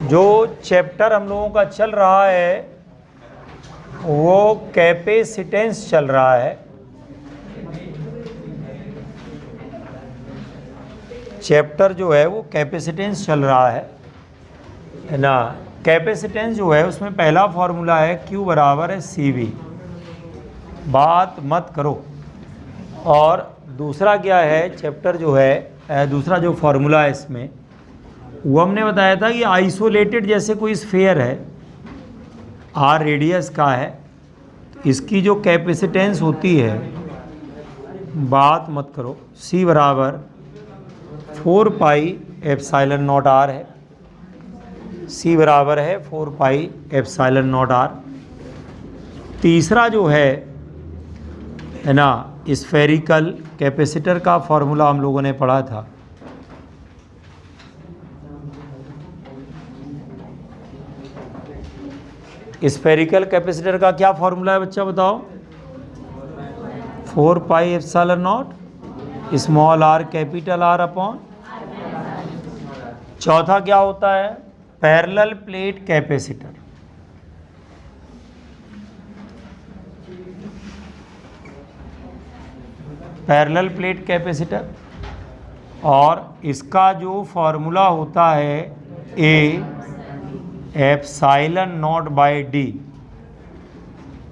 जो चैप्टर हम लोगों का चल रहा है वो कैपेसिटेंस चल रहा है। चैप्टर जो है वो कैपेसिटेंस चल रहा है ना। कैपेसिटेंस जो है उसमें पहला फॉर्मूला है Q बराबर है CV, बात मत करो। और दूसरा क्या है, चैप्टर जो है दूसरा जो फॉर्मूला है इसमें वो हमने बताया था कि आइसोलेटेड जैसे कोई स्फीयर है, R रेडियस का है, तो इसकी जो कैपेसिटेंस होती है, बात मत करो, C बराबर 4 पाई एप्सिलॉन नॉट R है। C बराबर है 4 पाई एप्सिलॉन नॉट R। तीसरा जो है ना, स्फेरिकल कैपेसिटर का फॉर्मूला हम लोगों ने पढ़ा था। स्फेरिकल कैपेसिटर का क्या फॉर्मूला है बच्चा बताओ? 4 pi epsilon not small r capital R upon. चौथा क्या होता है? Parallel plate capacitor. Parallel plate capacitor, और इसका जो फॉर्मूला होता है A epsilon not by D।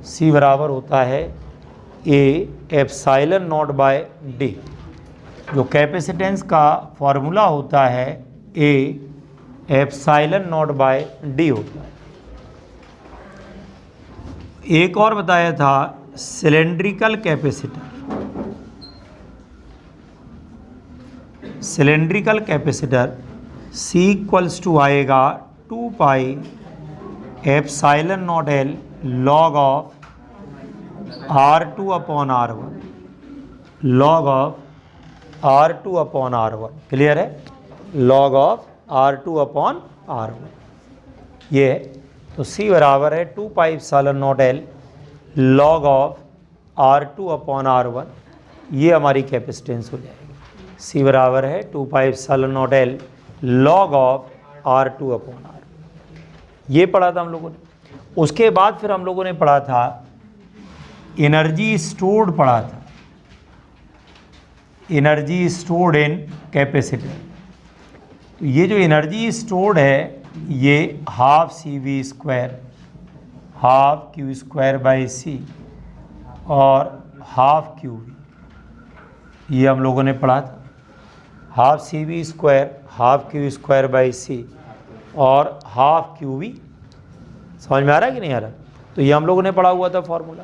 C बराबर होता है A epsilon not by D। जो कैपेसिटेंस का फॉर्मूला होता है A epsilon not by D होता है। एक और बताया था cylindrical capacitor. Cylindrical capacitor C equals to आएगा 2 pi epsilon naught L log of R2 upon R1। Log of R2 upon R1, clear है? Log of R2 upon R1 ये है। तो C बराबर है 2 pi epsilon naught L log of R2 upon R1। ये हमारी capacitance हो जाएगी। C बराबर है 2 pi epsilon naught L log of R2 upon R1। ये पढ़ा था हम लोगों ने। उसके बाद फिर हम लोगों ने पढ़ा था एनर्जी स्टोर्ड, पढ़ा था एनर्जी स्टोर्ड इन कैपेसिटर। तो ये जो एनर्जी स्टोर्ड है ये half CV square, half Q square by C और हाफ QV, ये हम लोगों ने पढ़ा था। Half CV square, half Q square by C और हाफ QV। समझ में आ रहा है कि नहीं आ रहा? तो ये हम लोगों ने पढ़ा हुआ था फॉर्मूला।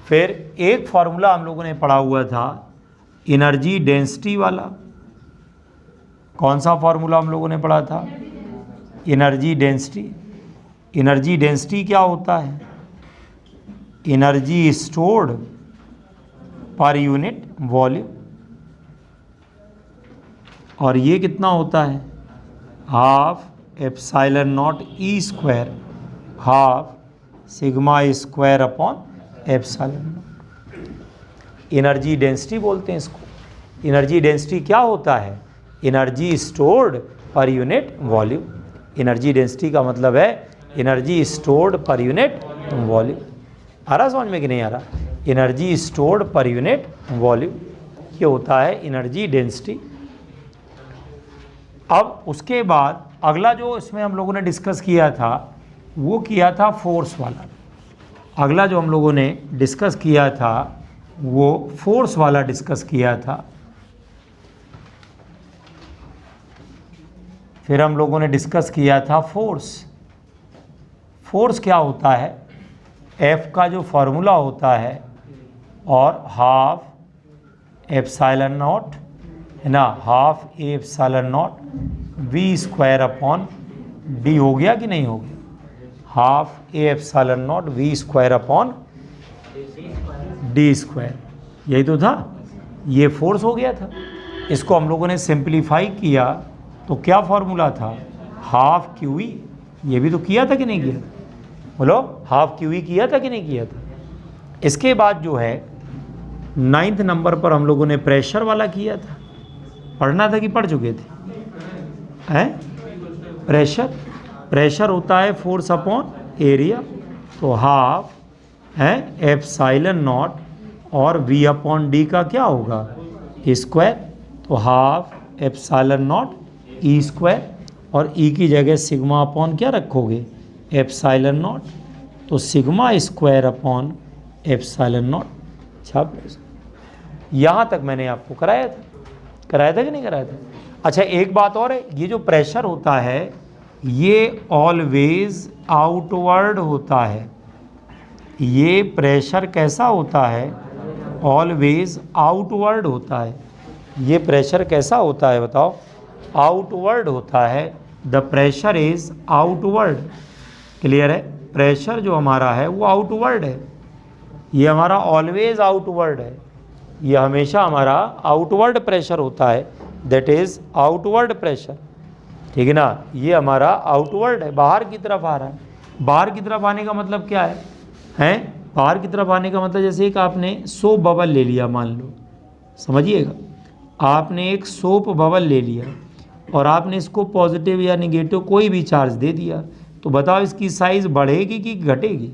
फिर एक फॉर्मूला हम लोगों ने पढ़ा हुआ था एनर्जी डेंसिटी वाला। कौन सा फॉर्मूला हम लोगों ने पढ़ा था? Energy density. एनर्जी डेंसिटी क्या होता है? Energy stored per unit volume. और ये कितना होता है? Half epsilon naught E square half sigma square upon epsilon naught. Energy density बोलते हैं इसको। एनर्जी डेंसिटी क्या होता है? Energy stored per unit volume. Energy density का मतलब है energy stored per unit volume. आ रहा समझ में कि नहीं आ रहा? Energy stored per unit volume, ये होता है एनर्जी डेंसिटी। अब उसके बाद अगला जो इसमें हम लोगों ने डिस्कस किया था वो किया था फोर्स वाला। अगला जो हम लोगों ने डिस्कस किया था वो फोर्स वाला डिस्कस किया था। फिर हम लोगों ने डिस्कस किया था फोर्स। फोर्स क्या होता है? F का जो फॉर्मूला होता है और हाफ एप्सिलॉन नॉट है ना, half A epsilon not V square upon D हो गया कि नहीं हो गया? Half A epsilon not V square upon D square, यही तो था। ये फोर्स हो गया था। इसको हम लोगों ने सिंप्लीफाई किया तो क्या फॉर्मूला था? Half QE। ये भी तो किया था कि नहीं किया? बोलो, हाफ QE किया था कि नहीं किया था? इसके बाद जो है 9th नंबर पर हम लोगों ने प्रेशर वाला किया था। पढ़ना था कि पढ़ चुके थे? हैं प्रेशर? प्रेशर होता है फोर्स अपॉन एरिया, तो हाफ है एप्सिलॉन नॉट और वी अपॉन डी का क्या होगा स्क्वायर, तो half epsilon not E square, और ई की जगह सिग्मा अपॉन क्या रखोगे एप्सिलॉन नॉट, तो sigma square upon epsilon not. छाप यहाँ तक मैंने आपको कराया था कि नहीं कराया था। अच्छा एक बात और है, ये जो प्रेशर होता है ये ऑलवेज आउटवर्ड होता है। ये प्रेशर कैसा होता है, ऑलवेज आउटवर्ड होता है। ये प्रेशर कैसा होता है बताओ, आउटवर्ड होता है। The pressure is outward, clear है। प्रेशर जो हमारा है वो आउटवर्ड है, ये हमारा ऑलवेज आउटवर्ड है, ये हमेशा हमारा आउटवर्ड प्रेशर होता है, दैट इज आउटवर्ड प्रेशर, ठीक है ना। ये हमारा आउटवर्ड है, बाहर की तरफ आ रहा है। बाहर की तरफ आने का मतलब क्या है, बाहर की तरफ आने का मतलब जैसे एक आपने सोप बबल ले लिया, मान लो, समझिएगा, आपने एक सोप बबल ले लिया और आपने इसको पॉजिटिव या निगेटिव कोई भी चार्ज दे दिया, तो बताओ इसकी साइज़ बढ़ेगी कि घटेगी,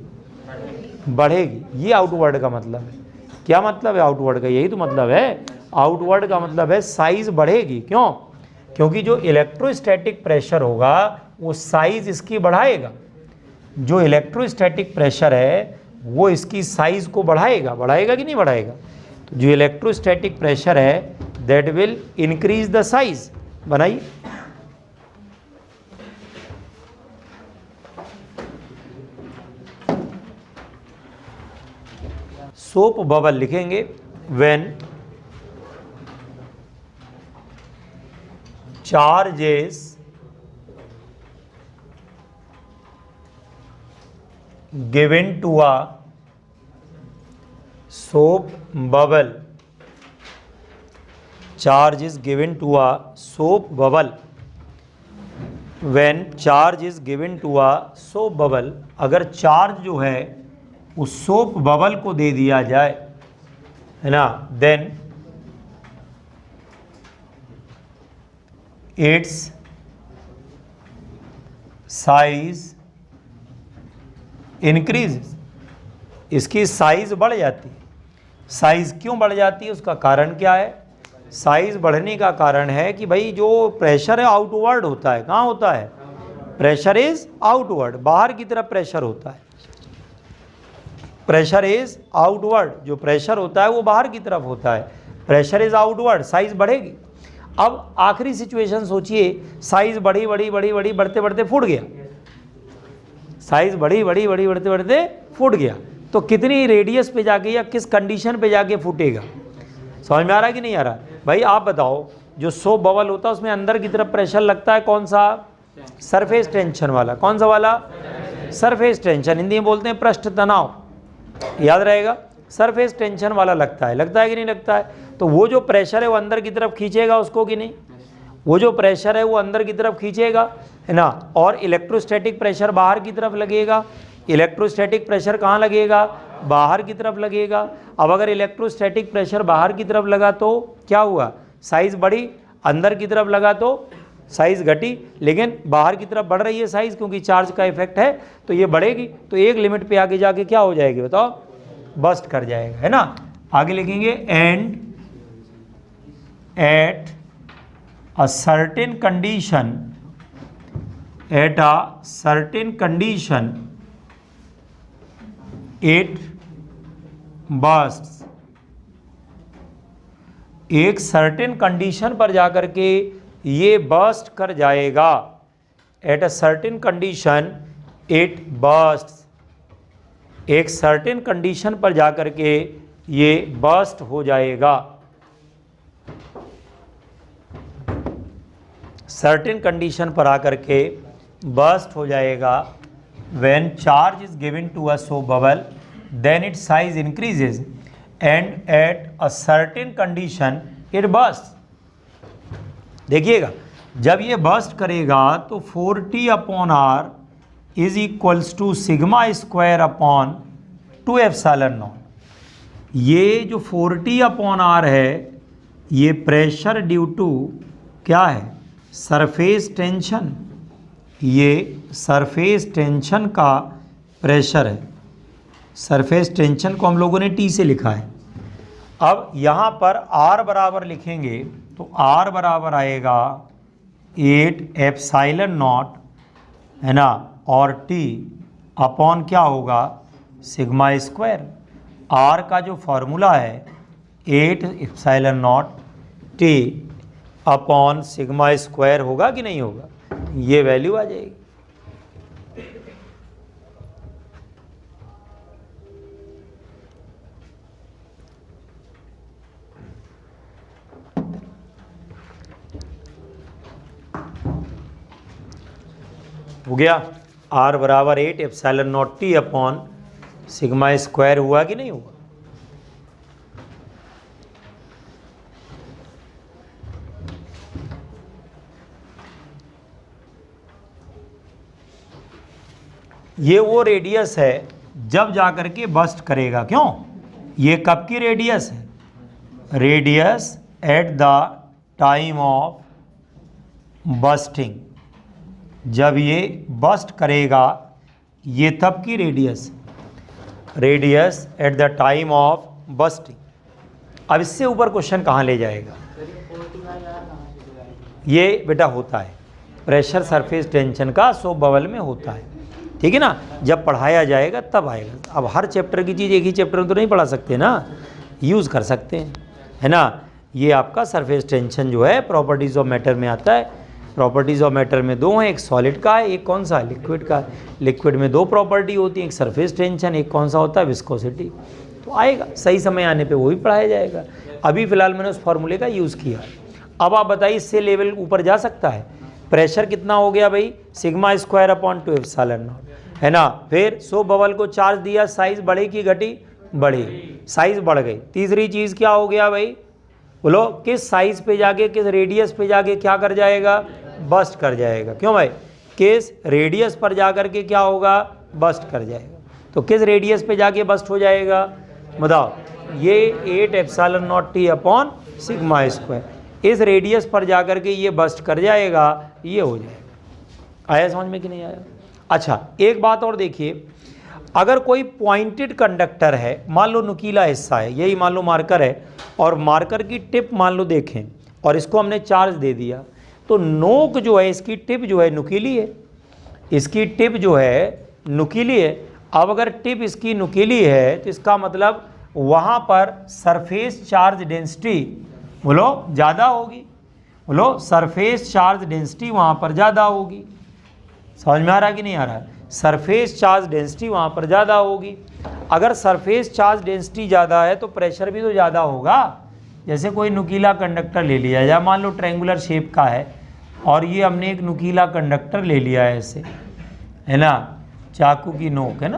बढ़ेगी। ये आउटवर्ड का मतलब है। क्या मतलब है आउटवर्ड का, यही तो मतलब है। आउटवर्ड का मतलब है साइज़ बढ़ेगी, क्यों, क्योंकि जो इलेक्ट्रोस्टैटिक प्रेशर होगा वो साइज़ इसकी बढ़ाएगा। जो इलेक्ट्रोस्टैटिक प्रेशर है वो इसकी साइज़ को बढ़ाएगा कि नहीं बढ़ाएगा। तो जो इलेक्ट्रोस्टैटिक प्रेशर है that will increase the size. बनाइए, सोप बबल लिखेंगे, when charges given to a soap bubble, charge is given to a soap bubble, when charge is given to a soap bubble, अगर charge जो है उस soap bubble को दे दिया जाए, है ना, then its size इंक्रीज, इसकी साइज बढ़ जाती है। साइज क्यों बढ़ जाती है, उसका कारण क्या है। साइज बढ़ने का कारण है कि भाई जो प्रेशर है आउटवर्ड होता है। कहाँ होता है, प्रेशर इज आउटवर्ड, बाहर की तरफ प्रेशर होता है। प्रेशर इज आउटवर्ड, जो प्रेशर होता है वो बाहर की तरफ होता है। प्रेशर इज आउटवर्ड, साइज बढ़ेगी। अब आखिरी सिचुएशन सोचिए, साइज बढ़ी बढ़ते बढ़ते फूट गया, साइज बढ़ी बढ़ते बढ़ते फूट गया, तो कितनी रेडियस पे जाके या किस कंडीशन पे जाके फूटेगा। समझ में आ रहा है कि नहीं आ रहा। भाई आप बताओ, जो सोप बबल होता है उसमें अंदर की तरफ प्रेशर लगता है, कौन सा, सरफेस टेंशन वाला। कौन सा वाला, सरफेस टेंशन, हिंदी में बोलते हैं पृष्ठ तनाव, याद रहेगा। सरफेस टेंशन वाला लगता है कि नहीं लगता है। तो वो जो प्रेशर है वो अंदर की तरफ खींचेगा उसको कि नहीं, वो जो प्रेशर है वो अंदर की तरफ खींचेगा, है ना। और इलेक्ट्रोस्टैटिक प्रेशर बाहर की तरफ लगेगा। इलेक्ट्रोस्टैटिक प्रेशर कहाँ लगेगा, बाहर की तरफ लगेगा। अब अगर इलेक्ट्रोस्टैटिक प्रेशर बाहर की तरफ लगा तो क्या हुआ, साइज़ बढ़ी, अंदर की तरफ लगा तो साइज़ घटी, लेकिन बाहर की तरफ बढ़ रही है साइज़, क्योंकि चार्ज का इफेक्ट है तो ये बढ़ेगी। तो एक लिमिट पे आगे जाके क्या हो जाएगी बताओ, बस्ट कर जाएगा, है ना। आगे लिखेंगे, and at a certain condition, at a certain condition it bursts। एक सर्टेन कंडीशन पर जाकर के ये बर्स्ट कर जाएगा। Eight a certain condition it bursts, एक सर्टेन कंडीशन पर जाकर के ये बर्स्ट हो जाएगा। सर्टेन कंडीशन पर आकर के बर्स्ट हो जाएगा। When charge is given to a soap bubble then it size increases and at a certain condition it burst. देखिएगा, जब ये बर्स्ट करेगा तो 40/r is equals to sigma square upon 2 epsilon not. ये जो 40/r है ये प्रेशर ड्यू टू क्या है, सरफेस टेंशन, ये सरफेस टेंशन का प्रेशर है। सरफेस टेंशन को हम लोगों ने टी से लिखा है। अब यहाँ पर आर बराबर लिखेंगे तो आर बराबर आएगा 8 एप्सिलॉन नॉट, है ना, और टी अपॉन क्या होगा, सिग्मा स्क्वायर। आर का जो फॉर्मूला है 8 epsilon not T upon sigma square होगा कि नहीं होगा, ये वैल्यू आ जाएगी। हो गया, आर बराबर 8 epsilon not T upon sigma square हुआ कि नहीं हुआ। ये वो रेडियस है जब जाकर के बस्ट करेगा। क्यों, ये कब की रेडियस है, radius at the time of busting, जब ये बस्ट करेगा ये तब की radius, radius at the time of busting. अब इससे ऊपर क्वेश्चन कहाँ ले जाएगा, ये बेटा होता है प्रेशर सरफेस टेंशन का सोप बबल में होता है, ठीक है ना, जब पढ़ाया जाएगा तब आएगा। अब हर चैप्टर की चीज़ एक ही चैप्टर में तो नहीं पढ़ा सकते ना, यूज़ कर सकते हैं, है ना। ये आपका सरफेस टेंशन जो है प्रॉपर्टीज़ ऑफ मैटर में आता है। प्रॉपर्टीज़ ऑफ मैटर में दो हैं, एक सॉलिड का है, एक कौन सा, लिक्विड का है। लिक्विड में दो प्रॉपर्टी होती है, एक सरफेस टेंशन, एक कौन सा होता है, विस्कोसिटी। तो आएगा सही समय आने पे वो भी पढ़ाया जाएगा। अभी फ़िलहाल मैंने उस फॉर्मूले का यूज़ किया। अब आप बताइए इससे लेवल ऊपर जा सकता है। प्रेशर कितना हो गया भाई, sigma square upon 2 epsilon not, है ना। फिर सो बबल को चार्ज दिया, साइज़ बढ़ी की घटी, बढ़ी, साइज़ बढ़ गई। तीसरी चीज़ क्या हो गया भाई, बोलो, किस साइज़ पे जाके, किस रेडियस पे जाके क्या कर जाएगा, बस्ट कर जाएगा। क्यों भाई, किस रेडियस पर जाकर के क्या होगा, बस्ट कर जाएगा। तो किस रेडियस पे जाके बस्ट हो जाएगा बताओ, ये 8 epsilon not T upon sigma square, इस रेडियस पर जाकर के ये बस्ट कर जाएगा, ये हो जाएगा। आया समझ में कि नहीं आया। अच्छा एक बात और देखिए, अगर कोई पॉइंटेड कंडक्टर है, मान लो नुकीला हिस्सा है, यही मान लो मार्कर है, और मार्कर की टिप मान लो देखें, और इसको हमने चार्ज दे दिया, तो नोक जो है इसकी टिप जो है नुकीली है, इसकी टिप जो है नुकीली है। अब अगर टिप इसकी नुकीली है तो इसका मतलब वहाँ पर सरफेस चार्ज डेंसिटी बोलो ज़्यादा होगी, बोलो सरफेस चार्ज डेंसिटी वहाँ पर ज़्यादा होगी। समझ में आ रहा है कि नहीं आ रहा है, सरफेस चार्ज डेंसिटी वहाँ पर ज़्यादा होगी। अगर सरफेस चार्ज डेंसिटी ज़्यादा है तो प्रेशर भी तो ज़्यादा होगा। जैसे कोई नुकीला कंडक्टर ले लिया, या मान लो ट्रायंगुलर शेप का है, और ये हमने एक नुकीला कंडक्टर ले लिया है ऐसे, है ना, चाकू की नोक, है ना।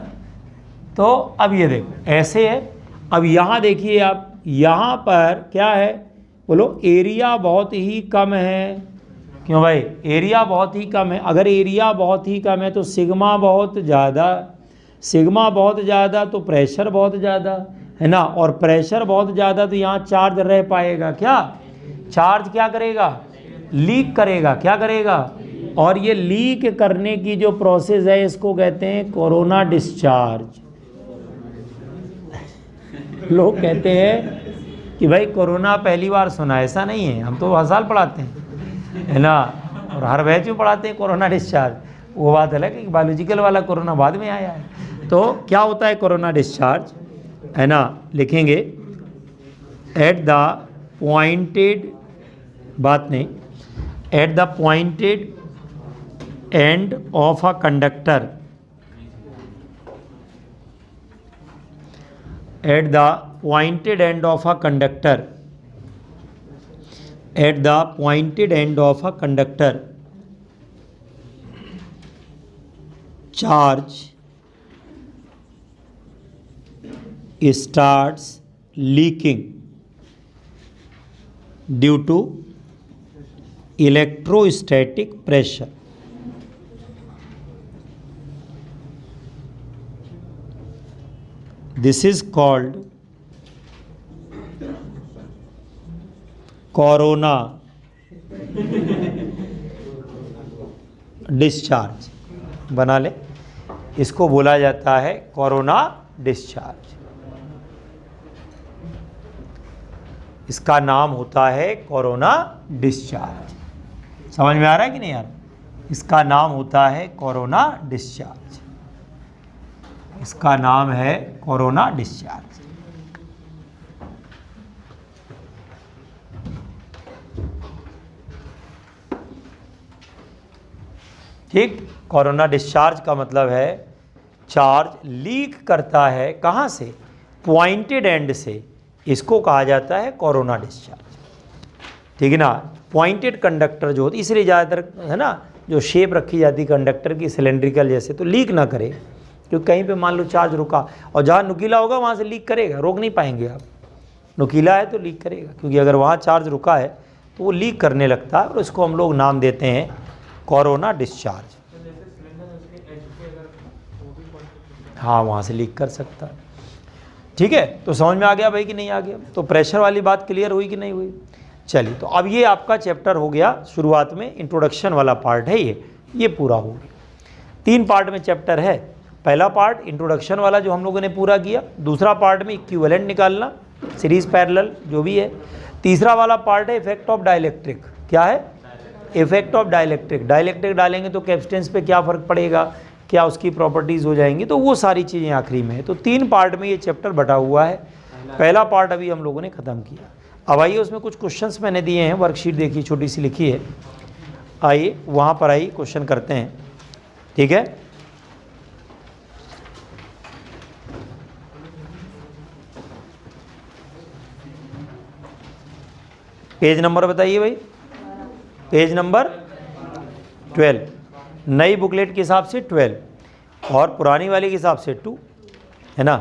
तो अब ये देखो ऐसे है। अब यहाँ देखिए आप, यहाँ पर क्या है, बोलो एरिया बहुत ही कम है। क्यों भाई, एरिया बहुत ही कम है। अगर एरिया बहुत ही कम है तो सिग्मा बहुत ज़्यादा, सिग्मा बहुत ज़्यादा तो प्रेशर बहुत ज़्यादा, है ना। और प्रेशर बहुत ज़्यादा तो यहाँ चार्ज रह पाएगा क्या, चार्ज क्या करेगा, लीक करेगा, क्या करेगा। और ये लीक करने की जो प्रोसेस है इसको कहते हैं कोरोना डिस्चार्ज। लोग कहते हैं कि भाई कोरोना पहली बार सुना, ऐसा नहीं है, हम तो हर साल पढ़ाते हैं, है ना, और हर बैच में पढ़ाते हैं कोरोना डिस्चार्ज। वो बात अलग है कि बायोलॉजिकल वाला कोरोना बाद में आया है। तो क्या होता है कोरोना डिस्चार्ज, है ना, लिखेंगे एट द पॉइंटेड, बात नहीं, at the pointed end of a conductor, at the pointed end of a conductor, at the pointed end of a conductor, charge starts leaking due to electrostatic pressure. This is called corona discharge बना ले, इसको बोला जाता है corona discharge. इसका नाम होता है कोरोना डिस्चार्ज। समझ में आ रहा है कि नहीं यार? इसका नाम होता है कोरोना डिस्चार्ज। इसका नाम है कोरोना डिस्चार्ज। ठीक, कोरोना डिस्चार्ज का मतलब है चार्ज लीक करता है, कहाँ से? पॉइंटेड एंड से, इसको कहा जाता है कोरोना डिस्चार्ज। ठीक है ना? पॉइंटेड कंडक्टर जो होती, इसलिए ज़्यादातर है ना जो शेप रखी जाती कंडक्टर की सिलेंड्रिकल जैसे, तो लीक ना करे, क्योंकि कहीं पे मान लो चार्ज रुका और जहाँ नुकीला होगा वहाँ से लीक करेगा, रोक नहीं पाएंगे आप। नुकीला है तो लीक करेगा, क्योंकि अगर वहाँ चार्ज रुका है तो वो लीक करने लगता है, और इसको हम लोग नाम देते हैं कोरोना डिस्चार्ज। हाँ, वहाँ से लीक कर सकता है। ठीक है, तो समझ में आ गया भाई कि नहीं आ गया? तो प्रेशर वाली बात क्लियर हुई कि नहीं हुई? चलिए, तो अब ये आपका चैप्टर हो गया, शुरुआत में इंट्रोडक्शन वाला पार्ट है ये पूरा हो गया। 3 पार्ट में चैप्टर है। पहला पार्ट इंट्रोडक्शन वाला जो हम लोगों ने पूरा किया, दूसरा पार्ट में इक्विवेलेंट निकालना, सीरीज पैरेलल जो भी है, तीसरा वाला पार्ट है इफेक्ट ऑफ डाइलेक्ट्रिक। क्या है? Effect of dielectric. डाइलेक्ट्रिक डालेंगे तो कैपेसिटेंस पे क्या फ़र्क पड़ेगा, क्या उसकी प्रॉपर्टीज़ हो जाएंगी, तो वो सारी चीज़ें आखिरी में है। तो 3 पार्ट में ये चैप्टर बटा हुआ है। पहला पार्ट अभी हम लोगों ने ख़त्म किया। अब आइए, उसमें कुछ क्वेश्चंस मैंने दिए हैं, वर्कशीट देखिए छोटी सी लिखी है, आइए वहाँ पर आइए क्वेश्चन करते हैं। ठीक है, पेज नंबर बताइए भाई। पेज नंबर 12, नई बुकलेट के हिसाब से 12 और पुरानी वाले के हिसाब से 2 है ना।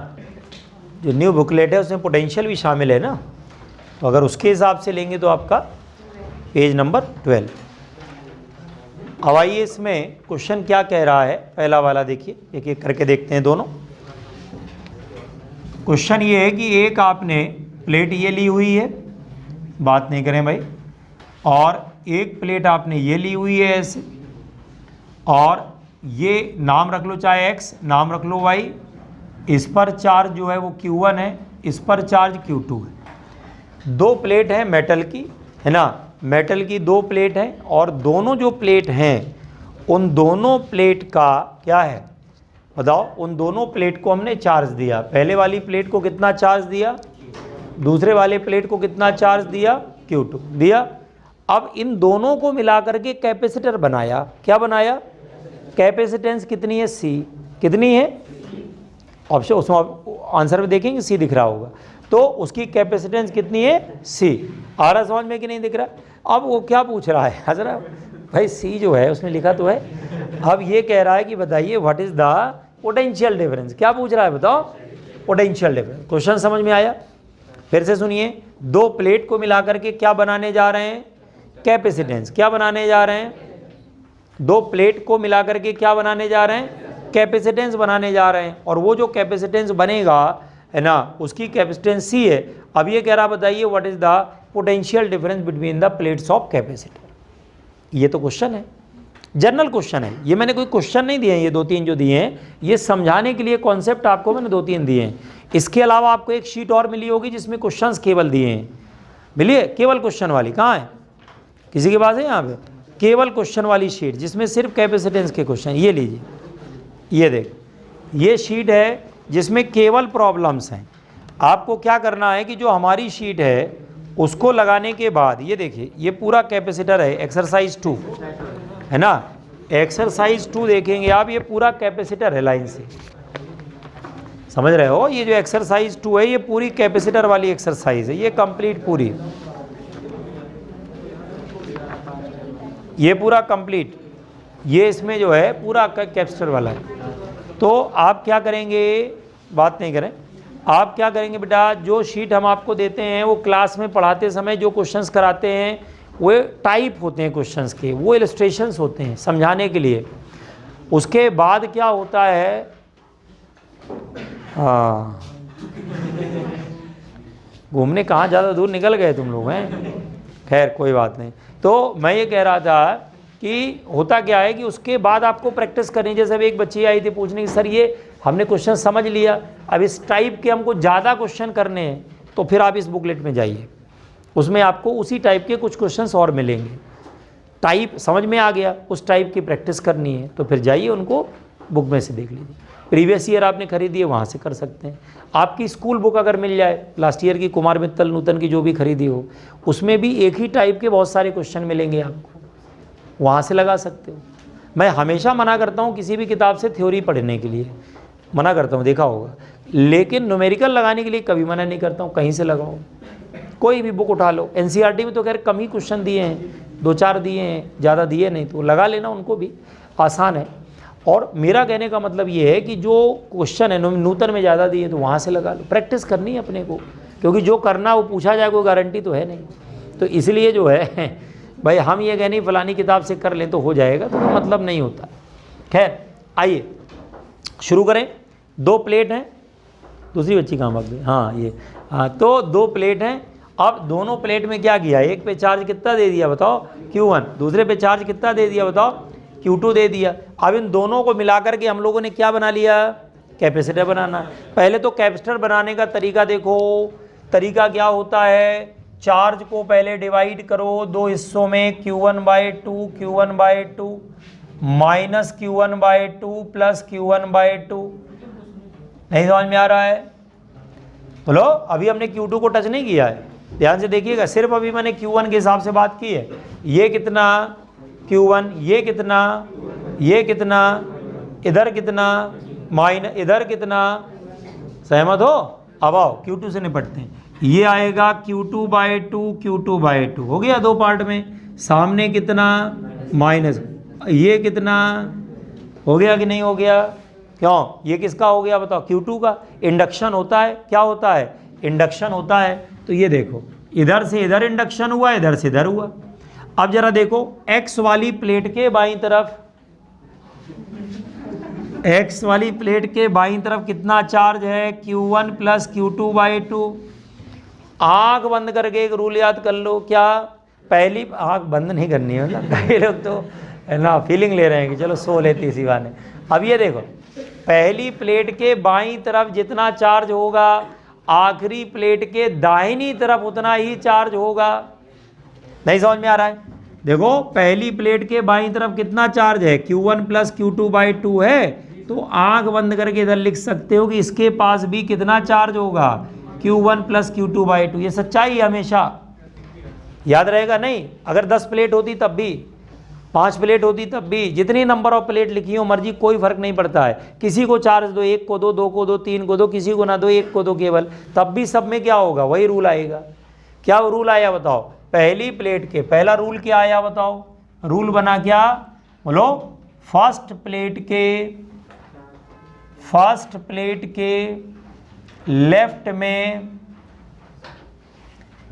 जो न्यू बुकलेट है उसमें पोटेंशियल भी शामिल है ना, तो अगर उसके हिसाब से लेंगे तो आपका पेज नंबर 12। अब आइए, इसमें क्वेश्चन क्या कह रहा है। पहला वाला देखिए, एक एक करके देखते हैं दोनों। क्वेश्चन ये है कि एक आपने प्लेट ये ली हुई है, बात नहीं करें भाई, और एक प्लेट आपने ये ली हुई है ऐसे, और ये नाम रख लो, चाहे x नाम रख लो y, इस पर चार्ज जो है वो Q1 है, इस पर चार्ज Q2 है। 2 प्लेट है मेटल की, है ना, मेटल की 2 प्लेट हैं, और दोनों जो प्लेट हैं उन दोनों प्लेट का क्या है बताओ? उन दोनों प्लेट को हमने चार्ज दिया। पहले वाली प्लेट को कितना चार्ज दिया, दूसरे वाले प्लेट को कितना चार्ज दिया, Q2 दिया। अब इन दोनों को मिला करके कैपेसिटर बनाया। क्या बनाया? कैपेसिटेंस कितनी है? C। कितनी है? ऑप्शन उसमें आंसर में देखेंगे C दिख रहा होगा, तो उसकी कैपेसिटेंस कितनी है? C। आ रहा समझ में कि नहीं दिख रहा? अब वो क्या पूछ रहा है हजरा भाई, C जो है उसमें लिखा तो है, अब ये कह रहा है कि बताइए what is the potential difference. क्या पूछ रहा है बताओ? Potential difference. क्वेश्चन समझ में आया? फिर से सुनिए, 2 प्लेट को मिला करके क्या बनाने जा रहे हैं? कैपेसिटेंस। क्या बनाने जा रहे हैं? 2 प्लेट को मिला करके क्या बनाने जा रहे हैं? कैपेसिटेंस बनाने जा रहे हैं, और वो जो कैपेसिटेंस बनेगा है ना, उसकी कैपेसिटेंस C है। अब ये कह रहा बताइए what is the potential difference between the plates of capacitor. ये तो क्वेश्चन है, जनरल क्वेश्चन है ये। मैंने कोई क्वेश्चन नहीं दिए हैं, ये 2-3 जो दिए हैं ये समझाने के लिए कॉन्सेप्ट आपको मैंने 2-3 दिए हैं। इसके अलावा आपको एक शीट और मिली होगी जिसमें क्वेश्चंस केवल दिए हैं, मिलिए केवल क्वेश्चन वाली। कहाँ है? किसी के पास है यहाँ पे? केवल क्वेश्चन वाली शीट जिसमें सिर्फ कैपेसिटेंस के क्वेश्चन। ये लीजिए, ये देख, ये शीट है जिसमें केवल प्रॉब्लम्स हैं। आपको क्या करना है कि जो हमारी शीट है उसको लगाने के बाद ये देखिए, ये पूरा कैपेसिटर है, एक्सरसाइज 2 है ना, एक्सरसाइज 2 देखेंगे आप, ये पूरा कैपेसिटर है लाइन से, समझ रहे हो? ये जो एक्सरसाइज 2 है ये पूरी कैपेसिटर वाली एक्सरसाइज है, ये कंप्लीट पूरी, ये पूरा कंप्लीट, ये इसमें जो है पूरा कैपेसिटर वाला है। तो आप क्या करेंगे, बात नहीं करें, आप क्या करेंगे बेटा, जो शीट हम आपको देते हैं वो क्लास में पढ़ाते समय जो क्वेश्चंस कराते हैं वो टाइप होते हैं क्वेश्चंस के, वो इलस्ट्रेशंस होते हैं समझाने के लिए। उसके बाद क्या होता है, हाँ घूमने कहाँ ज़्यादा दूर निकल गए तुम लोग हैं, खैर कोई बात नहीं। तो मैं ये कह रहा था कि होता क्या है कि उसके बाद आपको प्रैक्टिस करनी। जैसे अब एक बच्ची आई थी पूछने की सर ये हमने क्वेश्चन समझ लिया, अब इस टाइप के हमको ज़्यादा क्वेश्चन करने हैं, तो फिर आप इस बुकलेट में जाइए, उसमें आपको उसी टाइप के कुछ क्वेश्चंस और मिलेंगे। टाइप समझ में आ गया, उस टाइप की प्रैक्टिस करनी है तो फिर जाइए उनको बुक में से देख लीजिए। प्रीवियस ईयर आपने खरीदी है वहाँ से कर सकते हैं। आपकी स्कूल बुक अगर मिल जाए लास्ट ईयर की, कुमार मित्तल नूतन की जो भी खरीदी हो, उसमें भी एक ही टाइप के बहुत सारे क्वेश्चन मिलेंगे आपको, वहाँ से लगा सकते हो। मैं हमेशा मना करता हूँ किसी भी किताब से थ्योरी पढ़ने के लिए, मना करता हूँ, देखा होगा, लेकिन न्यूमेरिकल लगाने के लिए कभी मना नहीं करता हूँ। कहीं से लगाओ, कोई भी बुक उठा लो। एनसीईआरटी में तो खैर कम ही क्वेश्चन दिए हैं, 2-4 दिए हैं, ज़्यादा दिए नहीं, तो लगा लेना, उनको भी आसान है। और मेरा कहने का मतलब ये है कि जो क्वेश्चन है नूतन में ज़्यादा दिए तो वहाँ से लगा लो, प्रैक्टिस करनी है अपने को, क्योंकि जो करना वो पूछा जाए कोई गारंटी तो है नहीं। तो इसलिए जो है भाई हम ये कह नहीं फलानी किताब से कर लें तो हो जाएगा, तो मतलब नहीं होता। खैर आइए शुरू करें। 2 प्लेट हैं, दूसरी बच्ची कहाँ भाग गई, हाँ ये, हाँ तो 2 प्लेट हैं। अब दोनों प्लेट में क्या किया, एक पे चार्ज कितना दे दिया बताओ Q1, दूसरे पे चार्ज कितना दे दिया बताओ Q2 दे दिया। अब इन दोनों को मिला करके हम लोगों ने क्या बना लिया, कैपेसिटर बनाना। पहले तो कैपेसिटर बनाने का तरीका देखो, तरीका क्या होता है, चार्ज को पहले डिवाइड करो 2 हिस्सों में, Q1/2 Q1/2 minus Q1/2 plus Q1/2। नहीं समझ में आ रहा है, बोलो। अभी हमने Q2 को टच नहीं किया है, ध्यान से देखिएगा, सिर्फ अभी मैंने Q1 के हिसाब से बात की है। ये कितना Q1, ये कितना, ये कितना, इधर कितना, माइनस इधर कितना, सहमत हो। अब आओ Q2 से निपटते हैं। ये आएगा Q2/2 Q2/2 हो गया 2 पार्ट में। सामने कितना माइनस, ये कितना हो गया कि नहीं हो गया, क्यों ये किसका हो गया बताओ, Q2 का। इंडक्शन होता है, क्या होता है, इंडक्शन होता है। तो ये देखो इधर से इधर इंडक्शन हुआ, इधर से इधर हुआ। अब जरा देखो X वाली प्लेट के बाईं तरफ, X वाली प्लेट के बाईं तरफ कितना चार्ज है, Q1 प्लस Q2/2। आँख बंद करके एक रूल याद कर लो, क्या, पहली आँख बंद नहीं करनी है, मतलब कई लोग तो है ना फीलिंग ले रहे हैं कि चलो सो लेती इसी बहाने। अब ये देखो पहली प्लेट के बाईं तरफ जितना चार्ज होगा, आखिरी प्लेट के दाहिनी तरफ उतना ही चार्ज होगा। नहीं समझ में आ रहा है, देखो पहली प्लेट के बाईं तरफ कितना चार्ज है, Q1 प्लस Q2/2 है, तो आंख बंद करके इधर लिख सकते हो कि इसके पास भी कितना चार्ज होगा, Q1 प्लस Q2/2। ये सच्चाई है, हमेशा याद रहेगा। नहीं अगर 10 प्लेट होती तब भी, 5 प्लेट होती तब भी, जितनी नंबर ऑफ प्लेट लिखी हो मर्जी, कोई फर्क नहीं पड़ता है। किसी को चार्ज दो, 1 को दो, 2 को दो, 3 को दो, किसी को ना दो, 1 को दो केवल, तब भी सब में क्या होगा, वही रूल आएगा। क्या रूल आया बताओ, पहली प्लेट के पहला रूल क्या आया बताओ, रूल बना क्या, बोलो, फर्स्ट प्लेट के लेफ्ट में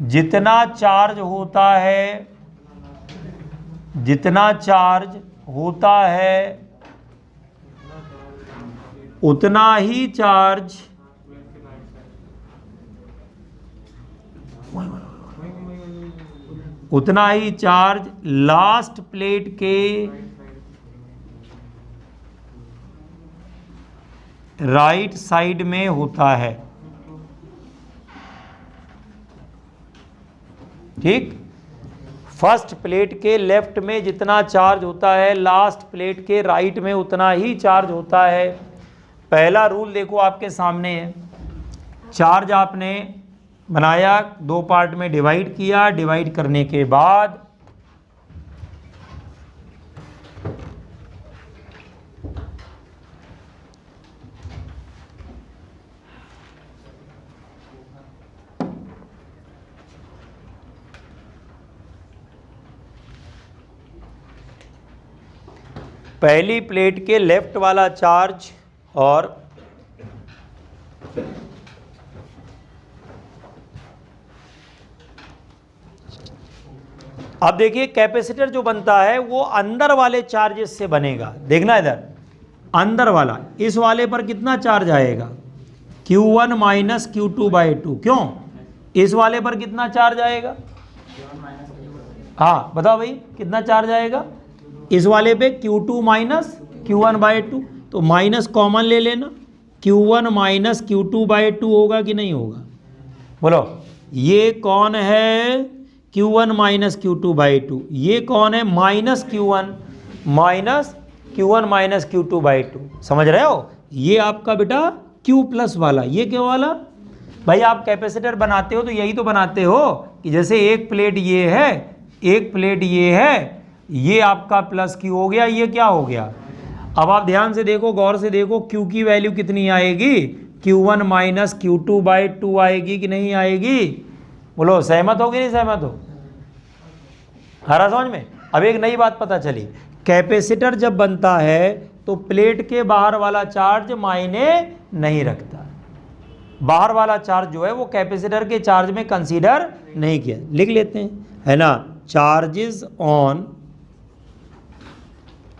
जितना चार्ज होता है उतना ही चार्ज लास्ट प्लेट के राइट साइड में होता है। ठीक, फर्स्ट प्लेट के लेफ्ट में जितना चार्ज होता है, लास्ट प्लेट के राइट में उतना ही चार्ज होता है। पहला रूल देखो आपके सामने है, चार्ज आपने बनाया, 2 पार्ट में डिवाइड किया, डिवाइड करने के बाद पहली प्लेट के लेफ्ट वाला चार्ज और अब देखिए कैपेसिटर जो बनता है वो अंदर वाले चार्जेस से बनेगा। देखना इधर, अंदर वाला, इस वाले पर कितना चार्ज आएगा, Q1 माइनस Q2/2। क्यों, इस वाले पर कितना चार्ज आएगा, हाँ बताओ भाई कितना चार्ज आएगा, इस वाले पे Q2 माइनस Q1/2, तो माइनस कॉमन ले लेना, Q1 माइनस Q2/2 होगा कि नहीं होगा, बोलो। ये कौन है, Q1 माइनस Q2/2, ये कौन है, माइनस Q1 माइनस Q2/2, समझ रहे हो। ये आपका बेटा Q प्लस वाला, ये क्या वाला, भाई आप कैपेसिटर बनाते हो तो यही तो बनाते हो कि जैसे एक प्लेट ये है, एक प्लेट ये है, ये आपका प्लस Q हो गया, ये क्या हो गया। अब आप ध्यान से देखो, गौर से देखो, Q की वैल्यू कितनी आएगी, Q1 माइनस Q2/2 आएगी कि नहीं आएगी, बोलो। सहमत हो कि नहीं सहमत हो, आ रहा समझ में। अब एक नई बात पता चली, कैपेसिटर जब बनता है तो प्लेट के बाहर वाला चार्ज मायने नहीं रखता, बाहर वाला चार्ज जो है वो कैपेसिटर के चार्ज में कंसीडर नहीं किया। लिख लेते हैं, है ना, charges on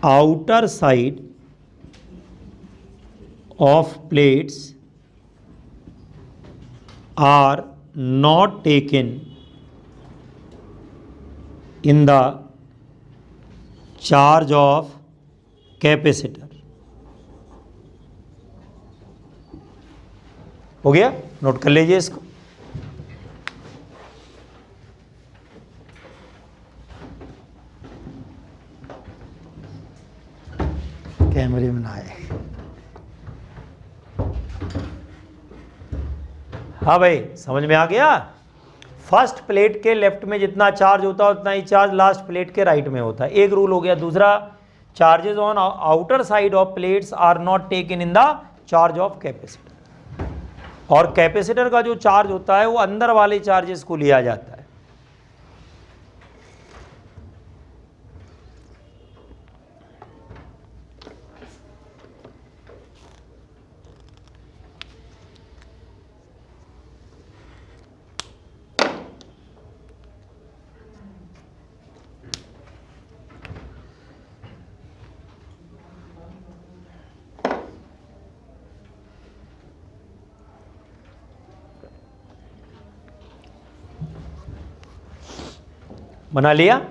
outer side of plates are not taken in the charge of capacitor. हो गया, नोट कर लीजिए इसको। कैमरे में ना आए। हाँ भाई, समझ में आ गया। फर्स्ट प्लेट के लेफ्ट में जितना चार्ज होता है उतना ही चार्ज लास्ट प्लेट के राइट में होता है, एक रूल हो गया। दूसरा, charges on outer side of plates are not taken in the charge of capacitor. और कैपेसिटर का जो चार्ज होता है वो अंदर वाले चार्जेस को लिया जाता है। बना लिया।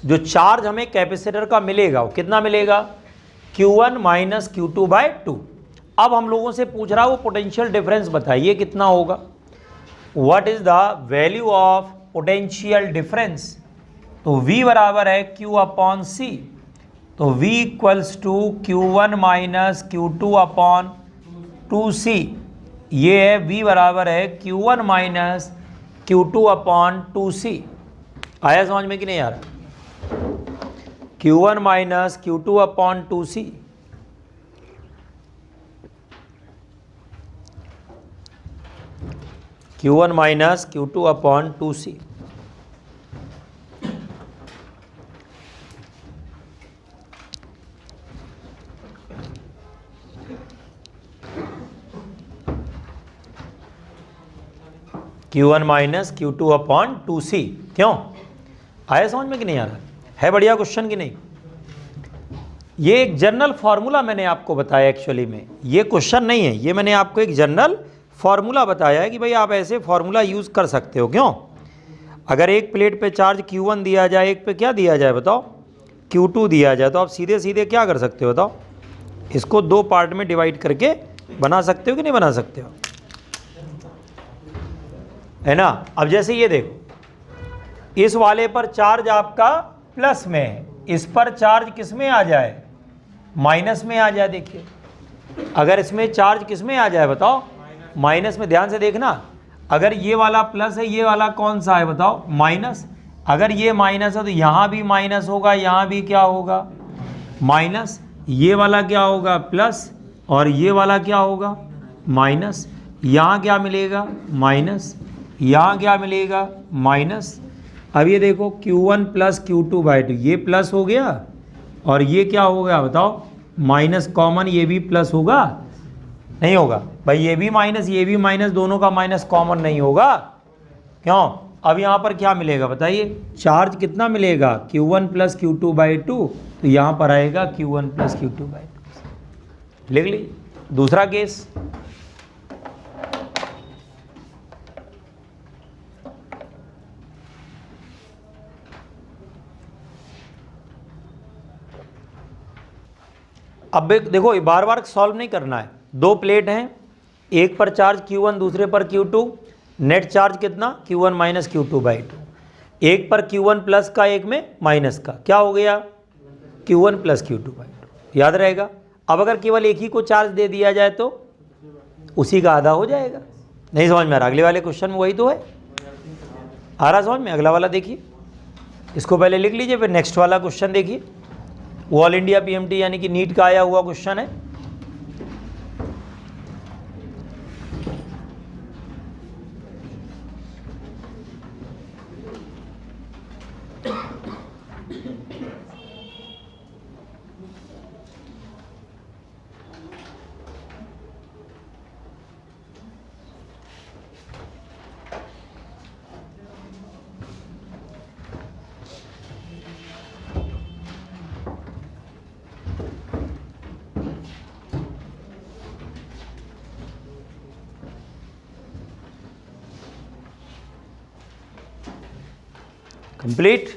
जो चार्ज हमें कैपेसिटर का मिलेगा वो कितना मिलेगा, Q1 माइनस Q2/2। अब हम लोगों से पूछ रहा है वो पोटेंशियल डिफरेंस बताइए कितना होगा। What is the value of potential difference, तो V बराबर है Q/C, तो V equals to Q1 minus Q2/2C। ये है V बराबर है Q1 माइनस Q2/2C। आया समझ में कि नहीं आ रहा, Q1 minus Q2/2C। Q1 minus Q2/2C। Q1 minus Q2/2C। क्यों, आया समझ में कि नहीं आ रहा है, बढ़िया क्वेश्चन कि नहीं। ये एक जनरल फार्मूला मैंने आपको बताया, एक्चुअली में ये क्वेश्चन नहीं है, ये मैंने आपको एक जनरल फार्मूला बताया है कि भाई आप ऐसे फार्मूला यूज़ कर सकते हो। क्यों, अगर एक प्लेट पे चार्ज Q1 दिया जाए, एक पे क्या दिया जाए बताओ, Q2 दिया जाए, तो आप सीधे सीधे क्या कर सकते हो बताओ, इसको दो पार्ट में डिवाइड करके बना सकते हो कि नहीं बना सकते हो, है ना। अब जैसे ये देखो, इस वाले पर चार्ज आपका प्लस में है, इस पर चार्ज किस में आ जाए, माइनस में आ जाए। देखिए, अगर इसमें चार्ज किस में आ जाए बताओ, माइनस में। ध्यान से देखना, अगर ये वाला प्लस है, ये वाला कौन सा है बताओ, माइनस। अगर ये माइनस है तो यहाँ भी माइनस होगा, यहाँ भी क्या होगा, माइनस। ये वाला क्या होगा, प्लस, और ये वाला क्या होगा, माइनस। यहाँ क्या मिलेगा, माइनस, यहाँ क्या मिलेगा, माइनस। अब ये देखो Q1 प्लस Q2/2, ये प्लस हो गया, और ये क्या हो गया बताओ, माइनस कॉमन, ये भी प्लस होगा, नहीं होगा भाई, ये भी माइनस, दोनों का माइनस कॉमन नहीं होगा। क्यों, अब यहाँ पर क्या मिलेगा बताइए, चार्ज कितना मिलेगा, Q1 प्लस Q2/2, तो यहाँ पर आएगा Q1 प्लस Q2/2। लिख लीजिए दूसरा केस। अब देखो बार बार सॉल्व नहीं करना है, दो प्लेट हैं, एक पर चार्ज Q1 दूसरे पर Q2, नेट चार्ज कितना Q1 माइनस Q2/2, एक पर Q1 प्लस का एक में माइनस का, क्या हो गया Q1 प्लस Q2/2, याद रहेगा। अब अगर केवल एक ही को चार्ज दे दिया जाए तो उसी का आधा हो जाएगा। नहीं समझ में आ रहा, अगले वाले क्वेश्चन में वही तो है, आ रहा समझ में। अगला वाला देखिए, इसको पहले लिख लीजिए, फिर नेक्स्ट वाला क्वेश्चन देखिए। ऑल इंडिया PMT यानी कि नीट का आया हुआ क्वेश्चन है। कंप्लीट।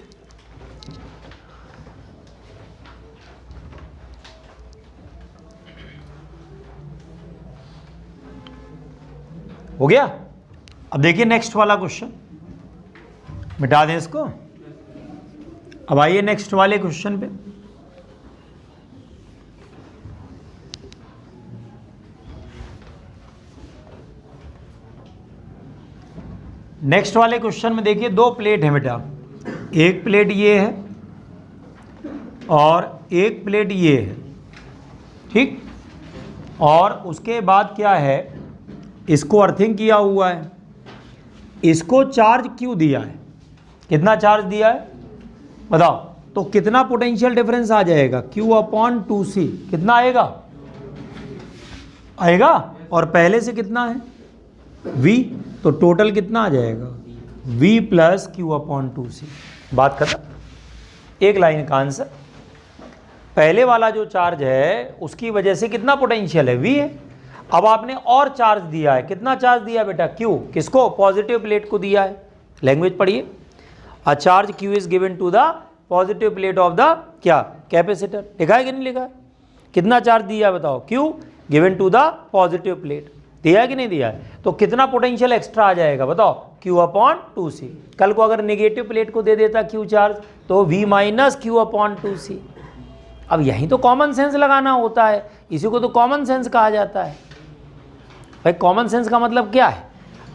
हो गया। अब देखिए नेक्स्ट वाला क्वेश्चन, मिटा दें इसको। अब आइए नेक्स्ट वाले क्वेश्चन पे। नेक्स्ट वाले क्वेश्चन में देखिए दो प्लेट है बेटा, एक प्लेट ये है और एक प्लेट ये है, ठीक। और उसके बाद क्या है, इसको अर्थिंग किया हुआ है, इसको चार्ज क्यों दिया है, कितना चार्ज दिया है बताओ। तो कितना पोटेंशियल डिफरेंस आ जाएगा, Q/2C कितना आएगा, आएगा। और पहले से कितना है V, तो टोटल कितना आ जाएगा V प्लस Q/2C। बात खत्म, एक लाइन का आंसर। पहले वाला जो चार्ज है उसकी वजह से कितना पोटेंशियल है, V है। अब आपने और चार्ज दिया है, कितना चार्ज दिया बेटा, Q, किसको, पॉजिटिव प्लेट को दिया है। लैंग्वेज पढ़िए, a charge Q is given to the positive plate of the क्या, कैपेसिटर। लिखा है कि नहीं लिखा है, कितना चार्ज दिया बताओ, Q given to the positive plate, दिया है कि नहीं दिया है। तो कितना पोटेंशियल एक्स्ट्रा आ जाएगा बताओ, Q/2C। कल को अगर नेगेटिव प्लेट को दे देता Q चार्ज तो V माइनस Q/2C। अब यही तो कॉमन सेंस लगाना होता है, इसी को तो कॉमन सेंस कहा जाता है। भाई कॉमन सेंस का मतलब क्या है,